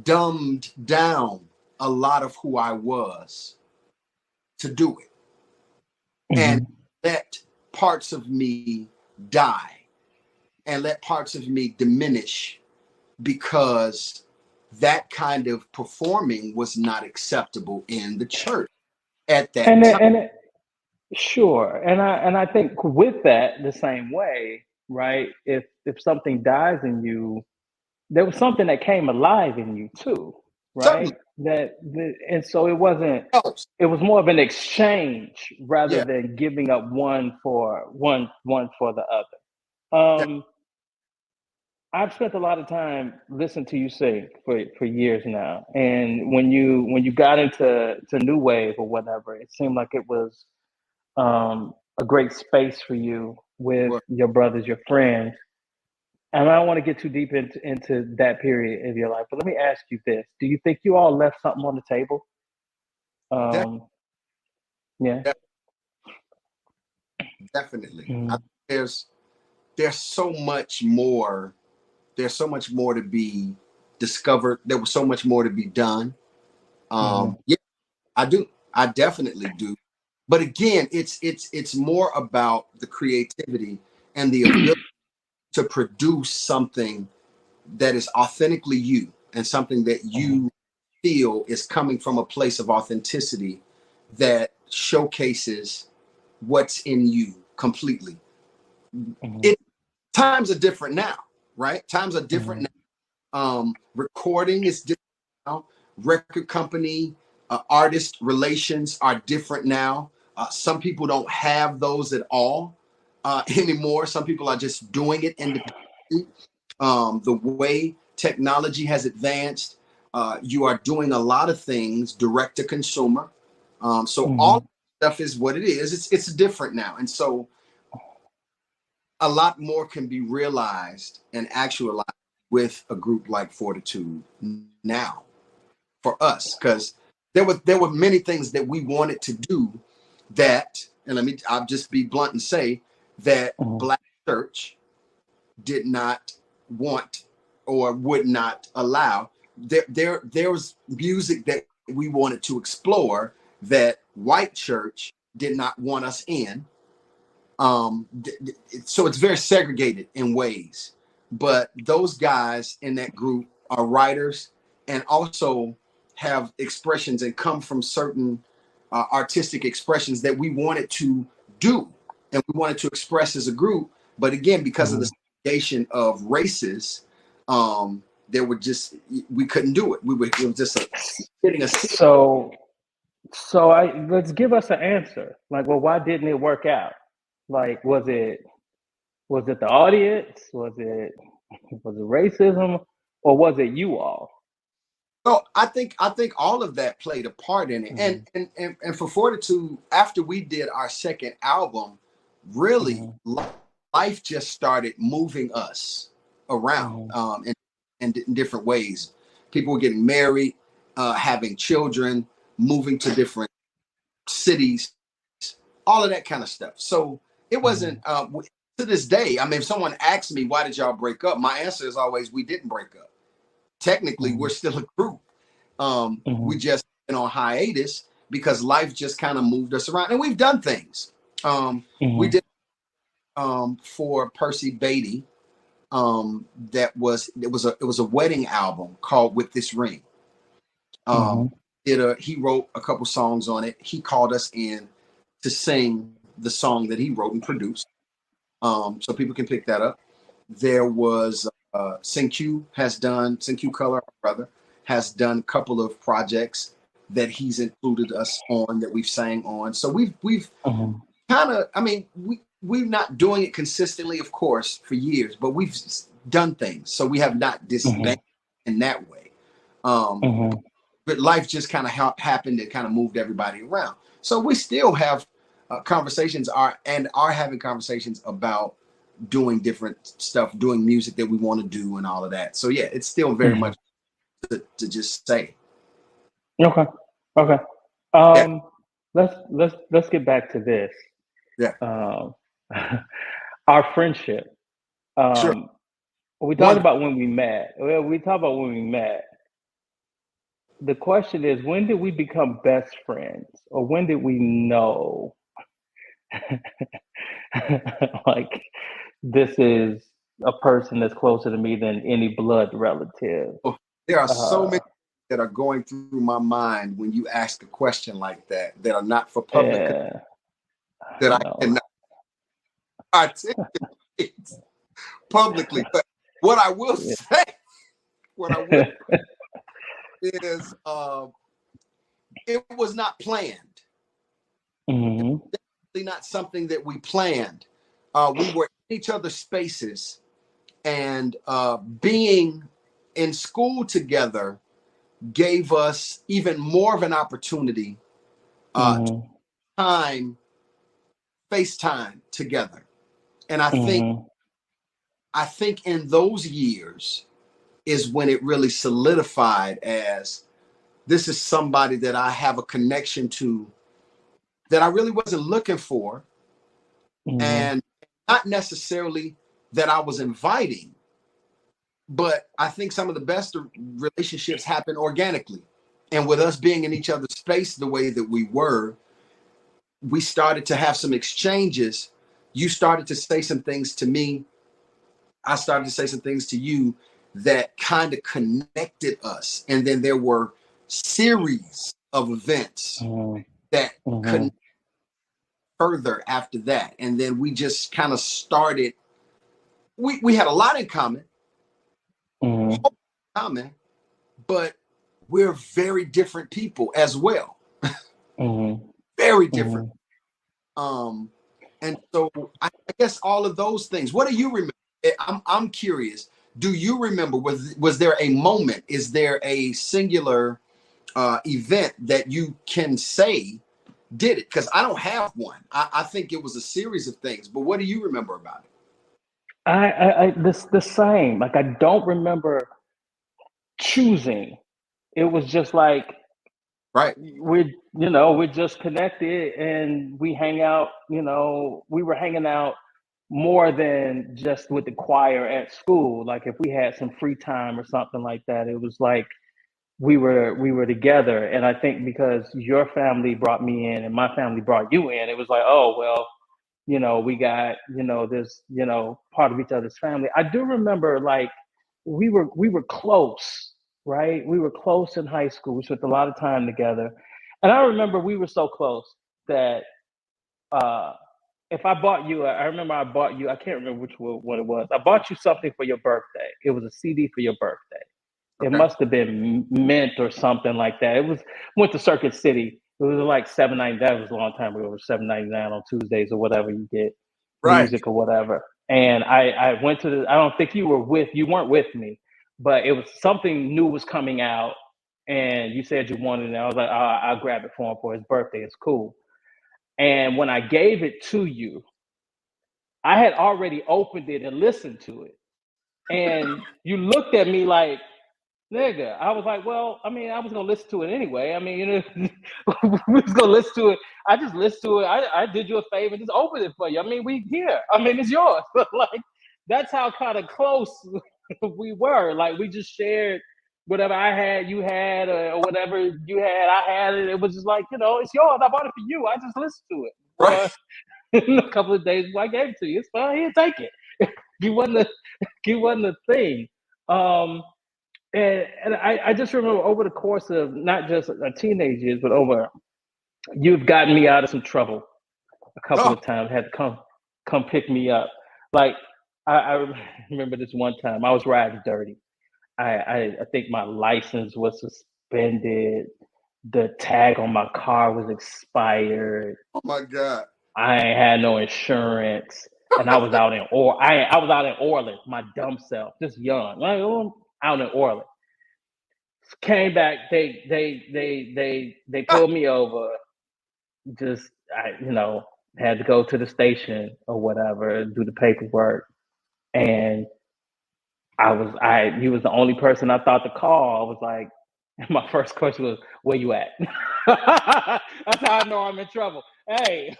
dumbed down a lot of who I was to do it, and let parts of me die and let parts of me diminish, because that kind of performing was not acceptable in the church at that time. Sure. And I think with that, the same way, right? If something dies in you, there was something that came alive in you too, right? And so it was more of an exchange rather than giving up one for the other. I've spent a lot of time listening to you sing for years now, and when you got into new wave or whatever, it seemed like it was a great space for you with Well, your brothers, your friends. And I don't want to get too deep into that period of your life, but let me ask you this: do you think you all left something on the table? def- Um, yeah. def- definitely. Mm-hmm. There's there's so much more. There's so much more to be discovered. There was so much more to be done. Mm-hmm. Yeah, I do. I definitely do. But again, it's more about the creativity and the ability to produce something that is authentically you and something that Mm-hmm. you feel is coming from a place of authenticity that showcases what's in you completely. Mm-hmm. It times are different now, right? Times are different Mm-hmm. now. Recording is different now. Record company, artist relations are different now. Some people don't have those at all anymore. Some people are just doing it independently. The way technology has advanced, you are doing a lot of things direct to consumer. So all Mm-hmm. stuff is what it is. It's different now, and so a lot more can be realized and actualized with a group like Fortitude now for us, because there were many things that we wanted to do that, and I'll just be blunt and say that Mm-hmm. Black church did not want or would not allow. There was music that we wanted to explore that white church did not want us in. So it's very segregated in ways, but those guys in that group are writers and also have expressions and come from certain artistic expressions that we wanted to do and we wanted to express as a group. But again, because of Mm-hmm. the segregation of races, there were just we couldn't do it. It was just hitting a ceiling. So, so let's give us an answer. Like, well, why didn't it work out? Like, was it the audience? Was it racism, or was it you all? So I think all of that played a part in it. And Mm-hmm. and for Fortitude, after we did our second album, really Mm-hmm. life just started moving us around Mm-hmm. in different ways. People were getting married, having children, moving to different cities, all of that kind of stuff. So it wasn't to this day. I mean, if someone asks me why did y'all break up, my answer is always we didn't break up. Technically, we're Mm-hmm. still a group. We Mm-hmm. just been on hiatus because life just kind of moved us around, and we've done things. We Mm-hmm. did for Percy Beatty. It was a wedding album called "With This Ring." Um, Mm-hmm. he wrote a couple songs on it. He called us in to sing the song that he wrote and produced, so people can pick that up. There was Cinq Color, our brother, has done a couple of projects that he's included us on that we've sang on. So we've Mm-hmm. kind of, I mean, we're not doing it consistently, of course, for years, but we've done things. So we have not Mm-hmm. disbanded in that way. Um, Mm-hmm. but life just kind of happened and kind of moved everybody around. So we still have conversations are having conversations about doing different stuff, doing music that we want to do and all of that. So yeah, it's still very Mm-hmm. much to just say. Okay. Okay. Yeah, Um, let's get back to this. yeah, Um, our friendship. sure. Um, we talked Wonderful. about when we met. Well, we talked about when we met. The question is, when did we become best friends, or when did we know, like, this is a person that's closer to me than any blood relative? There are so Uh, many that are going through my mind when you ask a question like that are not for public yeah, that I I know. cannot articulate publicly. But what I will Yeah. say, what I will is, it was not planned. Hmm. Definitely not something that we planned. We were in each other's spaces, and being in school together gave us even more of an opportunity to Hmm. time FaceTime together. And I think in those years is when it really solidified as this is somebody that I have a connection to that I really wasn't looking for, and not necessarily that I was inviting, but I think some of the best relationships happen organically. And with us being in each other's space the way that we were, we started to have some exchanges. You started to say some things to me. I started to say some things to you that kind of connected us. And then there were series of events that connected further after that. And then we just kind of started. We had a lot in common, but we're very different people as well. Very different. And so I guess all of those things. What do you remember? I'm curious. Do you remember? Was there a moment? Is there a singular event that you can say did it? Because I don't have one. I think it was a series of things. But what do you remember about it? The same. Like, I don't remember choosing. It was just like, right, we're just connected and we hang out. We were hanging out more than just with the choir at school. Like, if we had some free time or something like that, it was like we were together. And I think because your family brought me in and my family brought you in, it was like, oh well, we got this part of each other's family. I do remember, like, we were close, right? We were close in high school. We spent a lot of time together, and I remember we were so close that if I bought you, I remember I bought you, I can't remember what it was. I bought you something for your birthday. It was a CD for your birthday. Okay. It must have been Mint or something like that. Went to Circuit City. It was like $7.99. That was a long time ago. It was $7.99 on Tuesdays or whatever you get, music or whatever. And I went to I don't think you weren't with me, but it was something new was coming out, and you said you wanted it. I was like, I'll grab it for him for his birthday. It's cool. And when I gave it to you, I had already opened it and listened to it. And you looked at me like, nigga. I was like, well, I mean, I was going to listen to it anyway. I mean, we was going to listen to it. I just listened to it. I did you a favor, just opened it for you. I mean, we here. I mean, it's yours. Like, that's how kind of close we were. Like, we just shared whatever I had, you had, or whatever you had, I had it. It was just like, it's yours. I bought it for you. I just listened to it. Right. A couple of days before I gave it to you. It's fine. Here, take it. You wasn't a thing. And I just remember over the course of not just teenage years, but you've gotten me out of some trouble a couple of times. Had to come pick me up. Like, I remember this one time I was riding dirty. I think my license was suspended. The tag on my car was expired. Oh my God. I ain't had no insurance. And I was out in Orland, my dumb self, just young. Like, out in Orland. Came back, they pulled me over. Just had to go to the station or whatever, do the paperwork. And he was the only person I thought to call. I was like, my first question was, where you at? That's how I know I'm in trouble. Hey,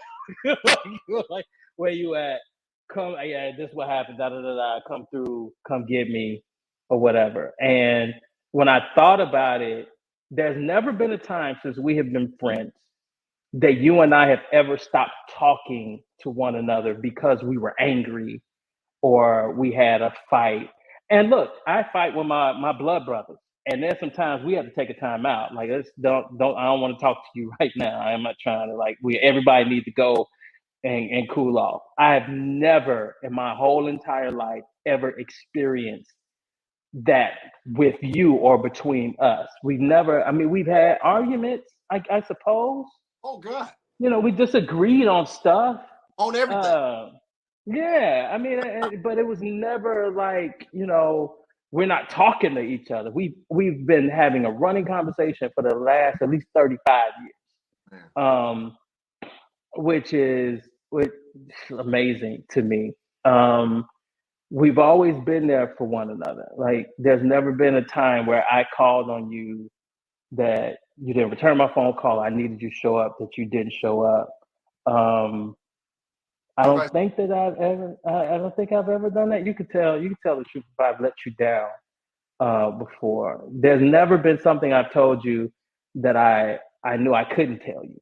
like, where you at? Come, yeah, this is what happened. Da da da da. Come through. Come get me, or whatever. And when I thought about it, there's never been a time since we have been friends that you and I have ever stopped talking to one another because we were angry or we had a fight. And look, I fight with my blood brothers, and there's some times we have to take a time out. Like, I don't want to talk to you right now. I'm not trying to, everybody needs to go and cool off. I have never in my whole entire life ever experienced that with you or between us. We've had arguments, I suppose. Oh God. We disagreed on stuff. On everything. Yeah, I mean, but it was never like, we're not talking to each other. We've been having a running conversation for the last at least 35 years. Which amazing to me. We've always been there for one another. Like, there's never been a time where I called on you that you didn't return my phone call. I needed you to show up, that you didn't show up. I Have don't I? think that I don't think I've ever done that. You could tell the truth if I've let you down before. There's never been something I've told you that I knew I couldn't tell you.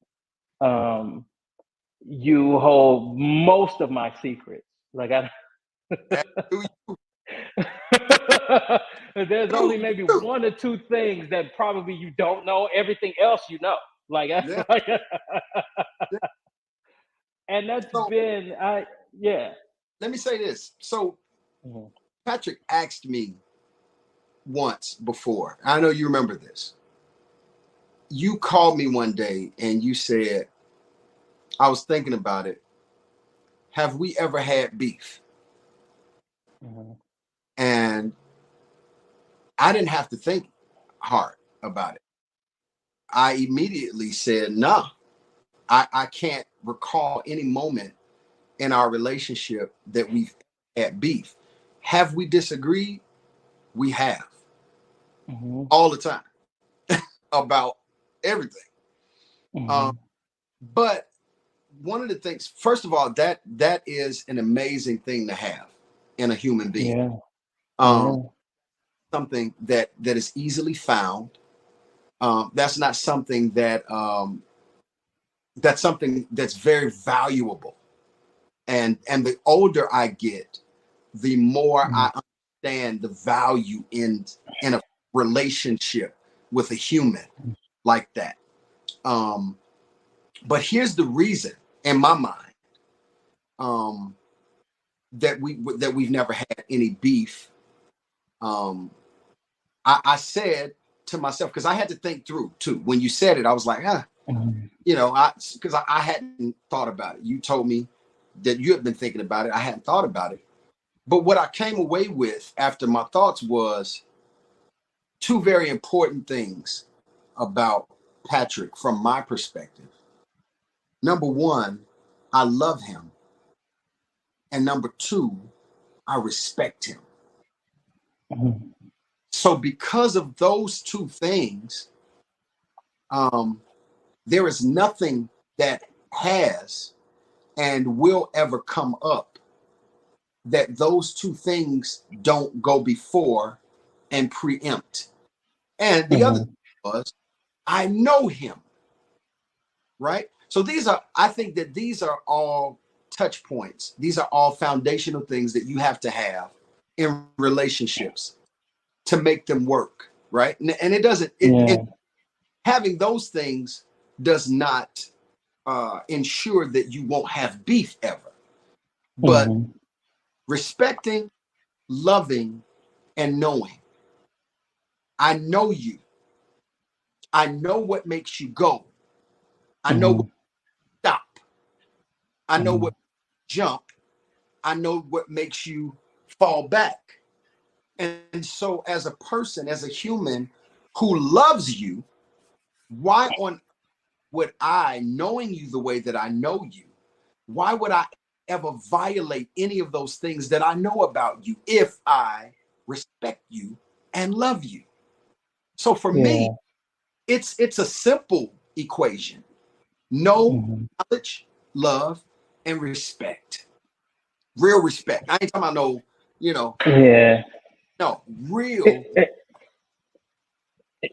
You hold most of my secrets. Like, As do you. there's only maybe one or two things that probably you don't know. Everything else you know. Like, Yeah. like Yeah. and that's So been yeah. let me say this. So Mhm. Patrick asked me once before. I know you remember this. You called me one day and you said, I was thinking about it. Have we ever had beef? Mhm. And I didn't have to think hard about it. I immediately said, no, I can't recall any moment in our relationship that we've had beef. Have we disagreed? We have Mhm. all the time about everything. Um, Mhm. but one of the things, first of all, that is an amazing thing to have in a human being. Yeah. Um, Yeah. something that is easily found. That's not something that's something that's very valuable. And the older I get, the more Mhm. I understand the value in a relationship with a human like that. Um, but here's the reason, in my mind, um, that we've never had any beef. Um, I said to myself, because I had to think through too. When you said it, I was like, Mhm. because I hadn't thought about it. You told me that you had been thinking about it. I hadn't thought about it. But what I came away with after my thoughts was two very important things about Patrick from my perspective. Number one, I love him. And number two, I respect him. Mhm. So, because of those two things, um, there is nothing that has and will ever come up that those two things don't go before and preempt. And the other thing Mhm. was, I know him, right? So I think that these are all touch points. These are all foundational things that you have to have in relationships to make them work, right? And it doesn't, Yeah. having those things does not ensure that you won't have beef ever. But Mhm. respecting, loving, and knowing. I know you. I know what makes you go. I know what Mhm. stop. I know Mhm. what jump. I know what makes you fall back. And so, as a person, as a human who loves you, why on would I, knowing you the way that I know you, why would I ever violate any of those things that I know about you if I respect you and love you? So for me, Yeah. it's a simple equation. Know, Mhm. knowledge, love, and respect. Real respect. I ain't talking about no, you know, Yeah. no, real. It, it,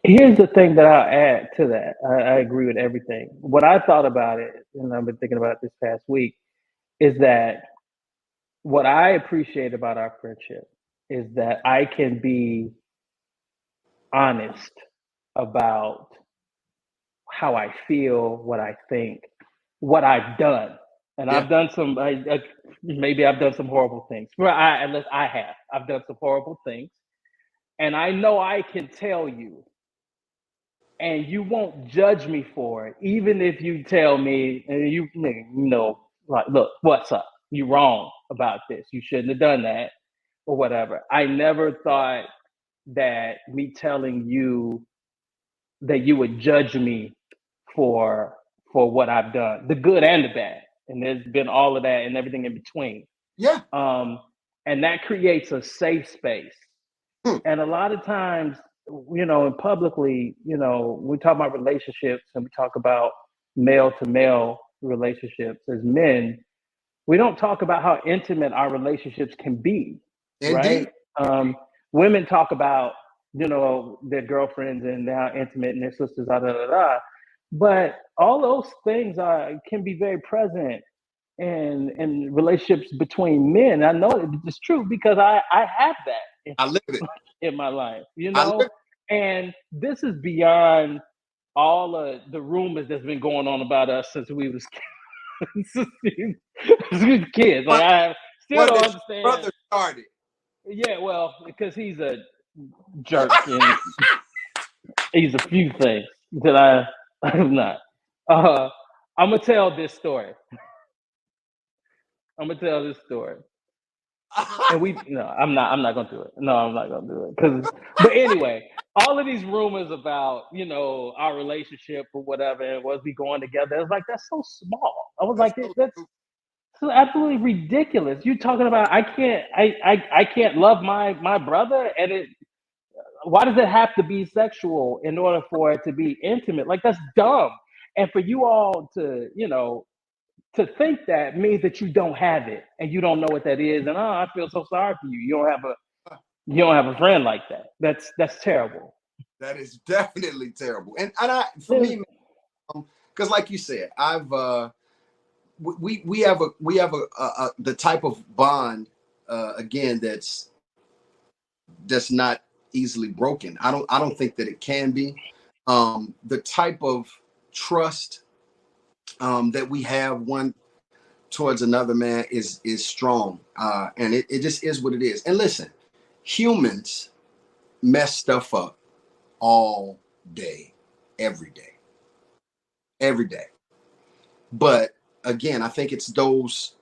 Here's the thing that I'll add to that. I agree with everything. What I thought about it, and I've been thinking about it this past week, is that what I appreciate about our friendship is that I can be honest about how I feel, what I think, what I've done. And Yeah. I've done maybe I've done some horrible things. Well, unless I have, I've done some horrible things, and I know I can tell you, and you won't judge me for it, even if you tell me, and like, look, what's up? You're wrong about this. You shouldn't have done that, or whatever. I never thought that me telling you that you would judge me for what I've done, the good and the bad. and there's been all of that and everything in between. Yeah. And that creates a safe space. And a lot of times, and publicly, we talk about relationships and we talk about male to male relationships as men. We don't talk about how intimate our relationships can be, Indeed. right? Women talk about, their girlfriends and how intimate and their sisters are, but all those things can be very present in relationships between men. I know it's true because I have that. I live it. In my life, I live and this is beyond all of the rumors that's been going on about us since we was kids. Like I still don't understand. Brother started. Yeah, well, because he's a jerk and he's a few things that I'm not. I'm gonna tell this story. And I'm not gonna do it. No, I'm not gonna do it. But anyway, all of these rumors about, our relationship or whatever, and was we going together, it's like, that's so small. I was that's so absolutely ridiculous. You're talking about I can't love my brother, and why does it have to be sexual in order for it to be intimate? Like, that's dumb. And for you all to, to think that means that you don't have it and you don't know what that is. And I feel so sorry for you. You don't have a friend like that. That's terrible. That is definitely terrible. And for me, because like you said, we have the type of bond again that's not easily broken. I don't think that it can be. The type of trust that we have one towards another, man, is strong, and it just is what it is. And listen, humans mess stuff up all day, every day. But again, I think it's those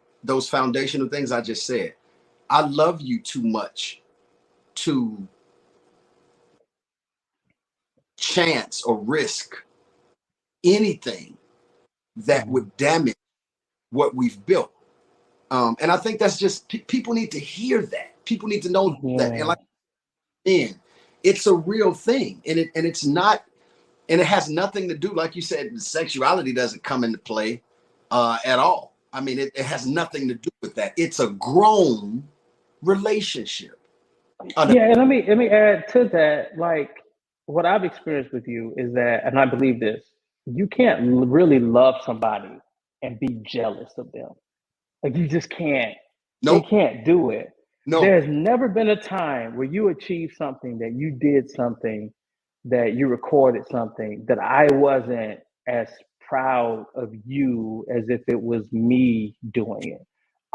foundational things I just said. I love you too much to chance or risk anything that would damage what we've built. And I think that's just, people need to hear that. People need to know that. And like, man, it's a real thing. And it's not, and it has nothing to do, like you said, sexuality doesn't come into play at all. I mean, it has nothing to do with that. It's a grown relationship. Yeah, and let me add to that. Like, what I've experienced with you is that, and I believe this, you can't really love somebody and be jealous of them. Like, you just can't. Nope. You can't do it. No. There's never been a time where you achieved something, that you did something, that you recorded something, that I wasn't as proud of you as if it was me doing it.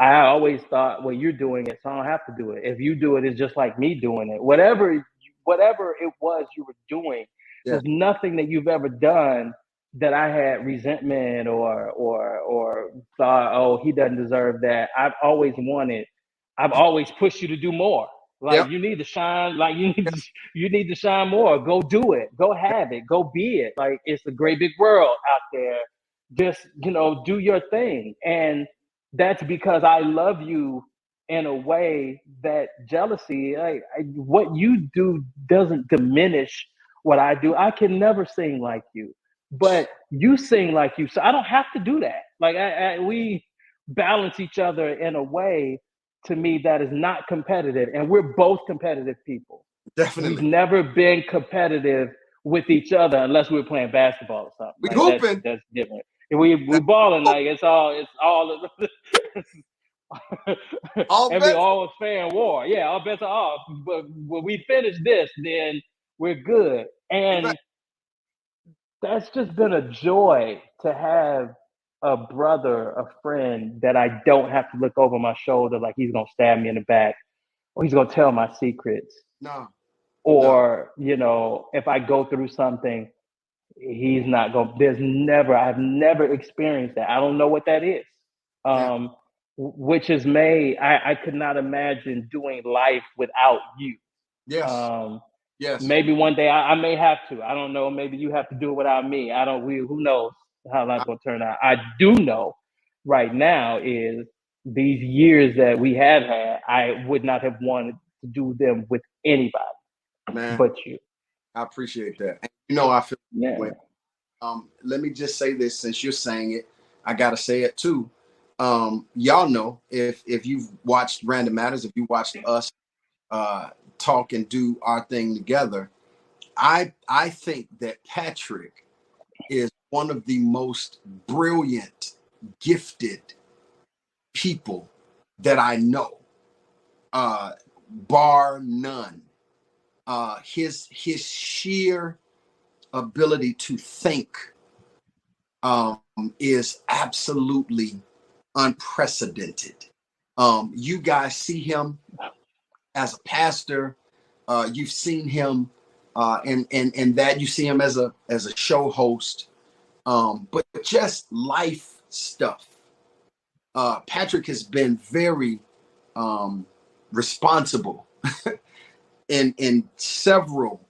I always thought, well, you're doing it, so I don't have to do it. If you do it, it's just like me doing it. Whatever it was you were doing, there's nothing that you've ever done that I had resentment or thought, oh, he doesn't deserve that. I've always pushed you to do more. Like, you need to shine. Like, you need to shine more. Go do it. Go have it. Go be it. Like, it's a great big world out there. Just, do your thing. And that's because I love you in a way that jealousy, what you do doesn't diminish what I do. I can never sing like you, but you sing like you. So I don't have to do that. Like, we balance each other in a way, to me, that is not competitive. And we're both competitive people. Definitely. We've never been competitive with each other unless we were playing basketball or something. We hooping. That's different. We balling, like, it's all all fair and war. Yeah, all bets are off. But when we finish this, then we're good. And that's just been a joy to have a brother, a friend that I don't have to look over my shoulder like he's gonna stab me in the back, or he's gonna tell my secrets. No. Or, if I go through something, he's not going. I've never experienced that. I don't know what that is. Which is I could not imagine doing life without you. Yes. Yes. Maybe one day I may have to. I don't know. Maybe you have to do it without me. Who knows how life's going to turn out. I do know right now is these years that we have had, I would not have wanted to do them with anybody Man, but you. I appreciate that. And you know, I feel the Yeah. way. Let me just say this, since you're saying it, I gotta say it too. Y'all know, if you've watched Random Matters, if you watched us talk and do our thing together, I think that Patrick is one of the most brilliant, gifted people that I know, bar none. His sheer ability to think is absolutely unprecedented. You guys see him as a pastor. You've seen him, and that you see him as a show host. But just life stuff. Patrick has been very responsible in several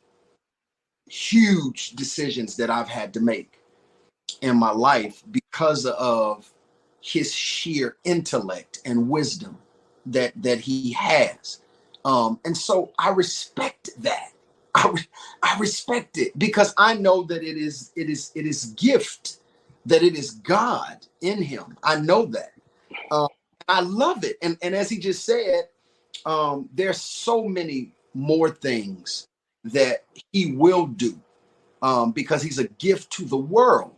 huge decisions that I've had to make in my life because of his sheer intellect and wisdom that he has. And so I respect that. I respect it because I know that it is gift, that it is God in him. I know that. I love it. And as he just said, there's so many more things that he will do because he's a gift to the world.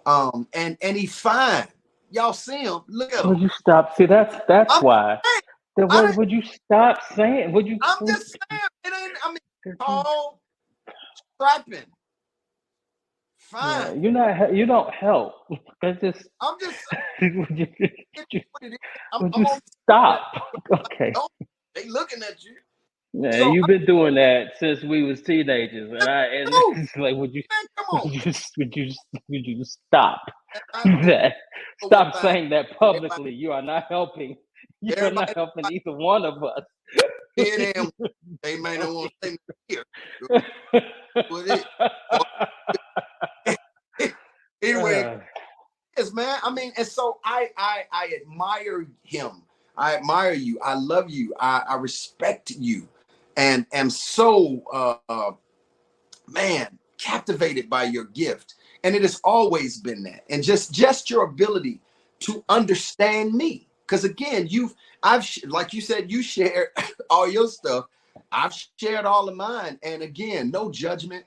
And he's fine. Y'all see him? Look at him. Would you stop? See, that's I'm why. saying, Then would you stop saying? I'm just saying. It ain't. I mean, tall, strapping, Yeah, fine. you don't help. That's just. I'm just would you, saying what it is. would I'm you on. stop? Okay. They looking at you. Yeah, So you've been doing that since we was teenagers, and no, it's like, man, come on. would you stop I know that? one Stop thing. saying that Everybody, publicly. You are not helping. You are not everybody, helping either one of us. here them. They may not want to say here. What it? Anyway, yes, man. I mean, and so I admire him. I admire you. I love you. I respect you, and am so man captivated by your gift. And it has always been that. And just your ability to understand me. Because again, like you said, you shared all your stuff. I've shared all of mine. And again, no judgment.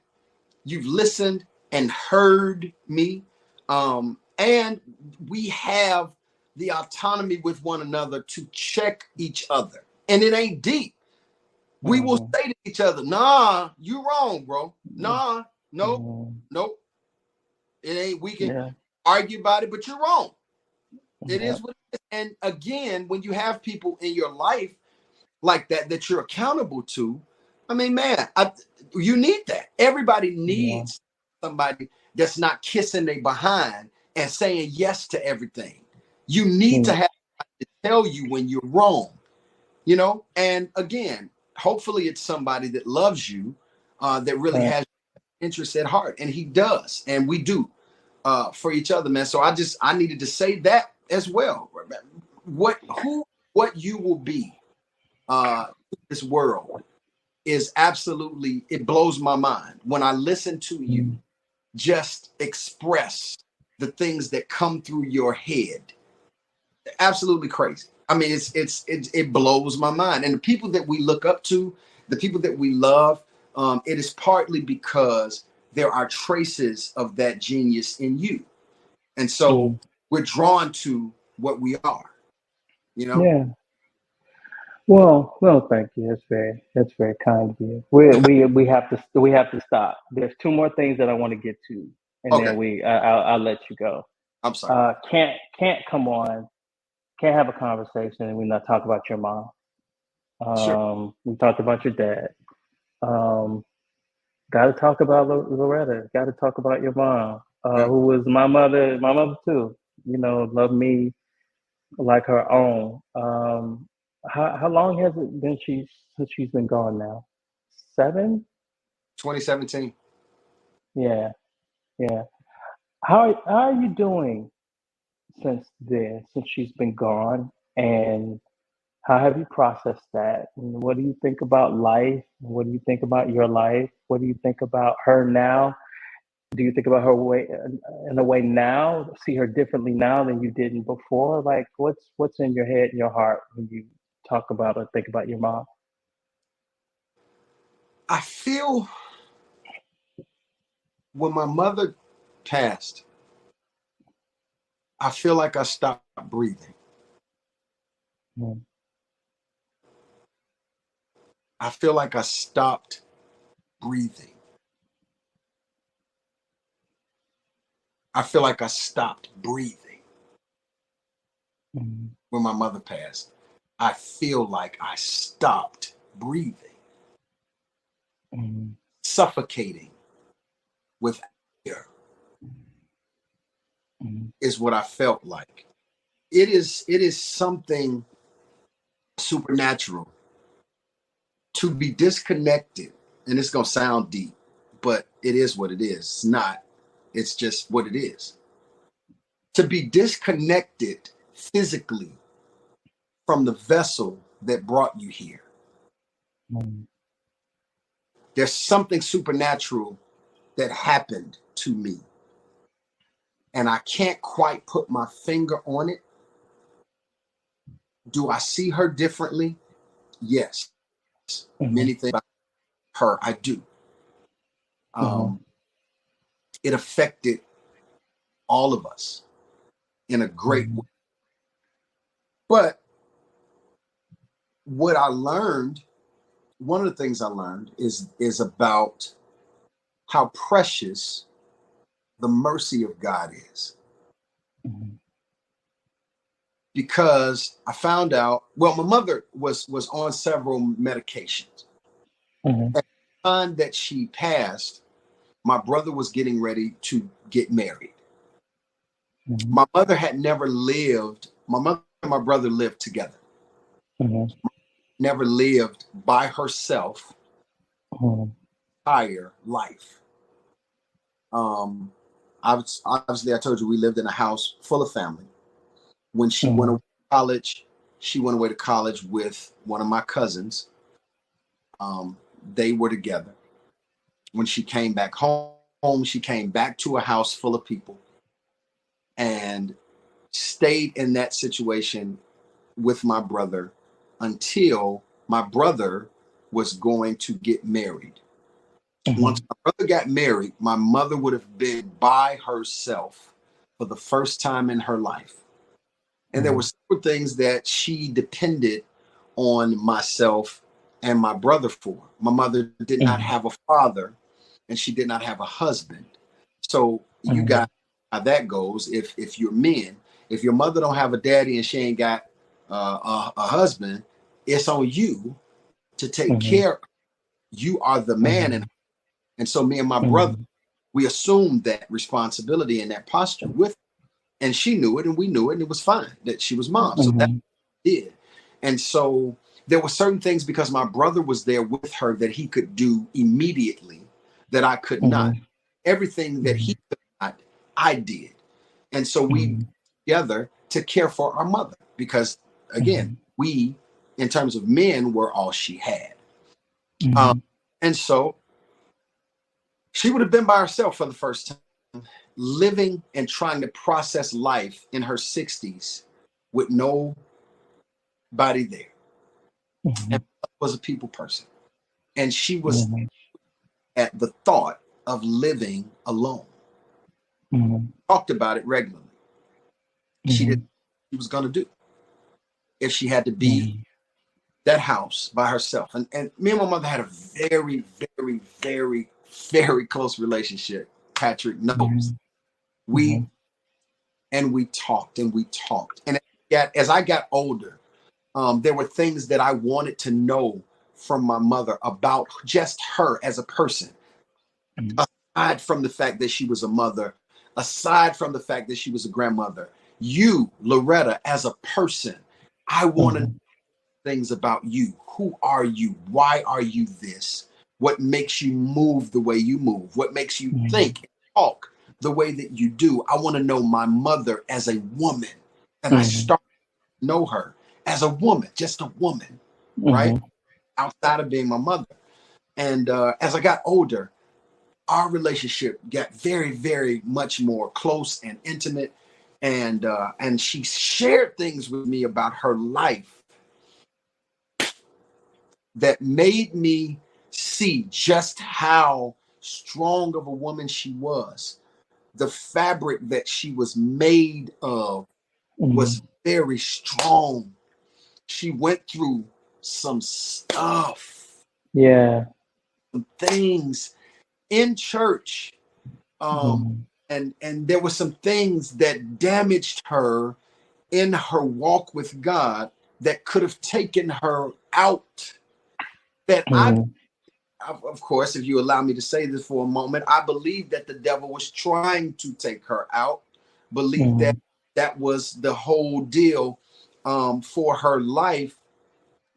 You've listened and heard me. And we have the autonomy with one another to check each other. And it ain't deep. We will say to each other, nah, you wrong, bro. Nah, nope. It ain't, we can argue about it, but you're wrong. It is what it is. And again, when you have people in your life like that you're accountable to, I mean, man, you need that. Everybody needs somebody that's not kissing their behind and saying yes to everything. You need to have to tell you when you're wrong, And again, hopefully it's somebody that loves you, that really has interest at heart, and he does, and we do for each other, man. So I needed to say that as well. What you will be in this world is absolutely, it blows my mind when I listen to you just express the things that come through your head. Absolutely crazy. I mean, it blows my mind. And the people that we look up to, the people that we love, it is partly because there are traces of that genius in you. And so we're drawn to what we are, Yeah. Well, thank you. That's very kind of you. We have to stop. There's two more things that I want to get to, and Okay. then I'll let you go. I'm sorry. Can't come on, can't have a conversation and we not talk about your mom. Sure. We talked about your dad. Got to talk about Loretta. Got to talk about your mom, Yeah. who was my mother too. Loved me like her own. How long has it been since she's been gone now? 7? 2017. Yeah, yeah. How are you doing since then, since she's been gone? And how have you processed that? And what do you think about life? What do you think about your life? What do you think about her now? Do you think about her way in a way now? See her differently now than you did before? Like, what's in your head and your heart when you talk about or think about your mom? I feel when my mother passed, I feel like I stopped breathing. Mm, I feel like I stopped breathing. I feel like I stopped breathing mm, when my mother passed. I feel like I stopped breathing, mm, suffocating with air mm, is what I felt like. It is something supernatural to be disconnected, and it's gonna sound deep, but it is what it is. It's not, it's just what it is. To be disconnected physically from the vessel that brought you here. mm, There's something supernatural that happened to me. And I can't quite put my finger on it. Do I see her differently? Yes. mhm, Many things about her, I do. mhm, Um, it affected all of us in a great way. mhm, But what I learned, one of the things I learned is about how precious the mercy of God is. mhm, Because I found out, well, my mother was on several medications. mhm, At the time that she passed, my brother was getting ready to get married. mhm, My mother had never lived, my mother and my brother lived together, mhm, never lived by herself mhm, entire life. Um, obviously, I told you we lived in a house full of family. When she went away mhm, to college, she went away to college with one of my cousins. Um, they were together. When she came back home, she came back to a house full of people and stayed in that situation with my brother until my brother was going to get married. Once mhm, my brother got married, my mother would have been by herself for the first time in her life. And there were mhm, several things that she depended on myself and my brother for. My mother did not mhm, have a father and she did not have a husband. So you got mhm, how that goes. If you're men, if your mother don't have a daddy and she ain't got a husband, it's on you to take mhm, care. You are the man, mhm, and so me and my brother, mhm, we assumed that responsibility and that posture with her. And she knew it and we knew it, and it was fine that she was mom. So that mhm, did. And so there were certain things because my brother was there with her that he could do immediately that I could not. mhm, Everything that he mhm, could not, I did. And so we mhm, together to care for our mother because again, mhm, we in terms of men were all she had. Um, mhm, and so she would have been by herself for the first time, living and trying to process life in her 60s with nobody there. And mhm, was a people person. And she was mhm, at the thought of living alone. mhm, Talked about it regularly. She did mhm, what she was going to do if she had to be mhm, that house by herself. And me and my mother had a very, very, very, very close relationship. Patrick knows. mhm, We mhm, and we talked and we talked. And as I got older, there were things that I wanted to know from my mother about just her as a person, mhm, aside from the fact that she was a mother, aside from the fact that she was a grandmother. You, Loretta, as a person, I want to know mhm, things about you. Who are you? Why are you this? What makes you move the way you move? What makes you mhm, think and talk the way that you do. I want to know my mother as a woman. And I started to know her as a woman, just a woman, right? Outside of being my mother. And as I got older, our relationship got very, very much more close and intimate. And she shared things with me about her life that made me see just how strong of a woman she was. The fabric that she was made of was very strong. She went through some stuff, some things in church. And there were some things that damaged her in her walk with God that could have taken her out. That of course, if you allow me to say this for a moment, I believe that the devil was trying to take her out. Believe that was the whole deal for her life.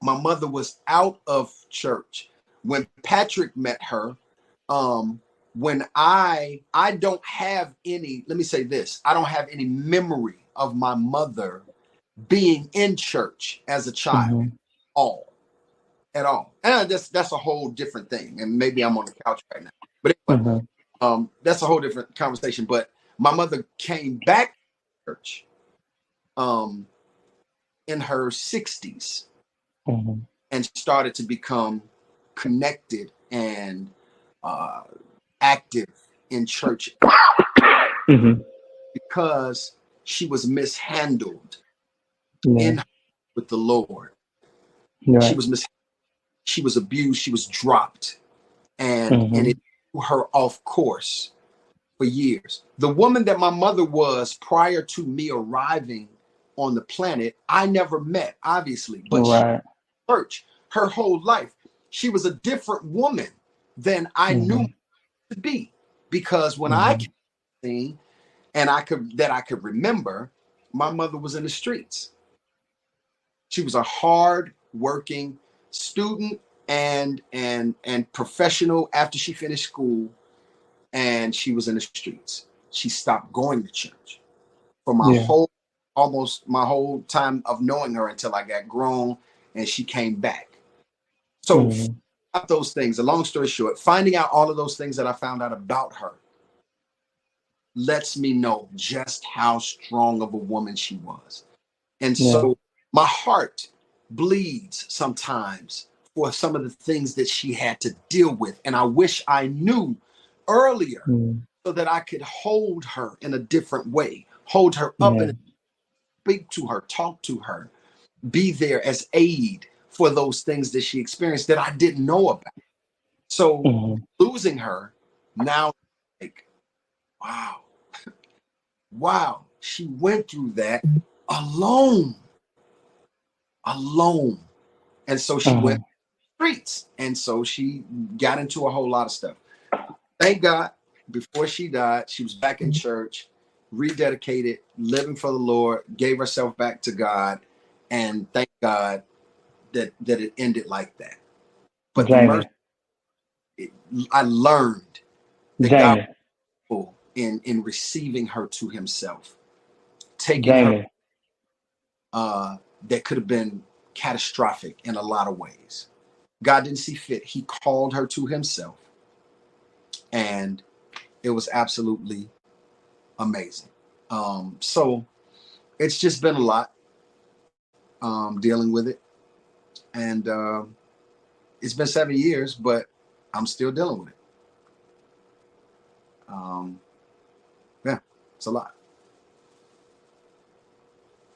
My mother was out of church when Patrick met her. When I don't have any, let me say this, I don't have any memory of my mother being in church as a child at all. And that's a whole different thing. And maybe I'm on the couch right now. But anyway, that's a whole different conversation. But my mother came back to church in her 60s and started to become connected and active in church because she was mishandled with the Lord. She was abused, she was dropped, and it threw her off course for years. The woman that my mother was prior to me arriving on the planet, I never met, obviously, but she church her whole life. She was a different woman than I knew to be, because when I came to sing and I could remember, my mother was in the streets. She was a hard working student and professional after she finished school, and she was in the streets. She stopped going to church for almost my whole time of knowing her until I got grown and she came back. So those things, a long story short, finding out all of those things that I found out about her lets me know just how strong of a woman she was. And so my heart bleeds sometimes for some of the things that she had to deal with. And I wish I knew earlier so that I could hold her in a different way, hold her up and speak to her, talk to her, be there as aid for those things that she experienced that I didn't know about. So losing her now, like, wow, she went through that alone. And so she went streets. And so she got into a whole lot of stuff. Thank God, before she died, she was back in church, rededicated, living for the Lord, gave herself back to God. And thank God that it ended like that. But the mercy, I learned that God was in receiving her to himself, taking her that could have been catastrophic in a lot of ways. God didn't see fit. He called her to himself, and it was absolutely amazing. So it's just been a lot dealing with it, and it's been 7 years, but I'm still dealing with it. Yeah, it's a lot.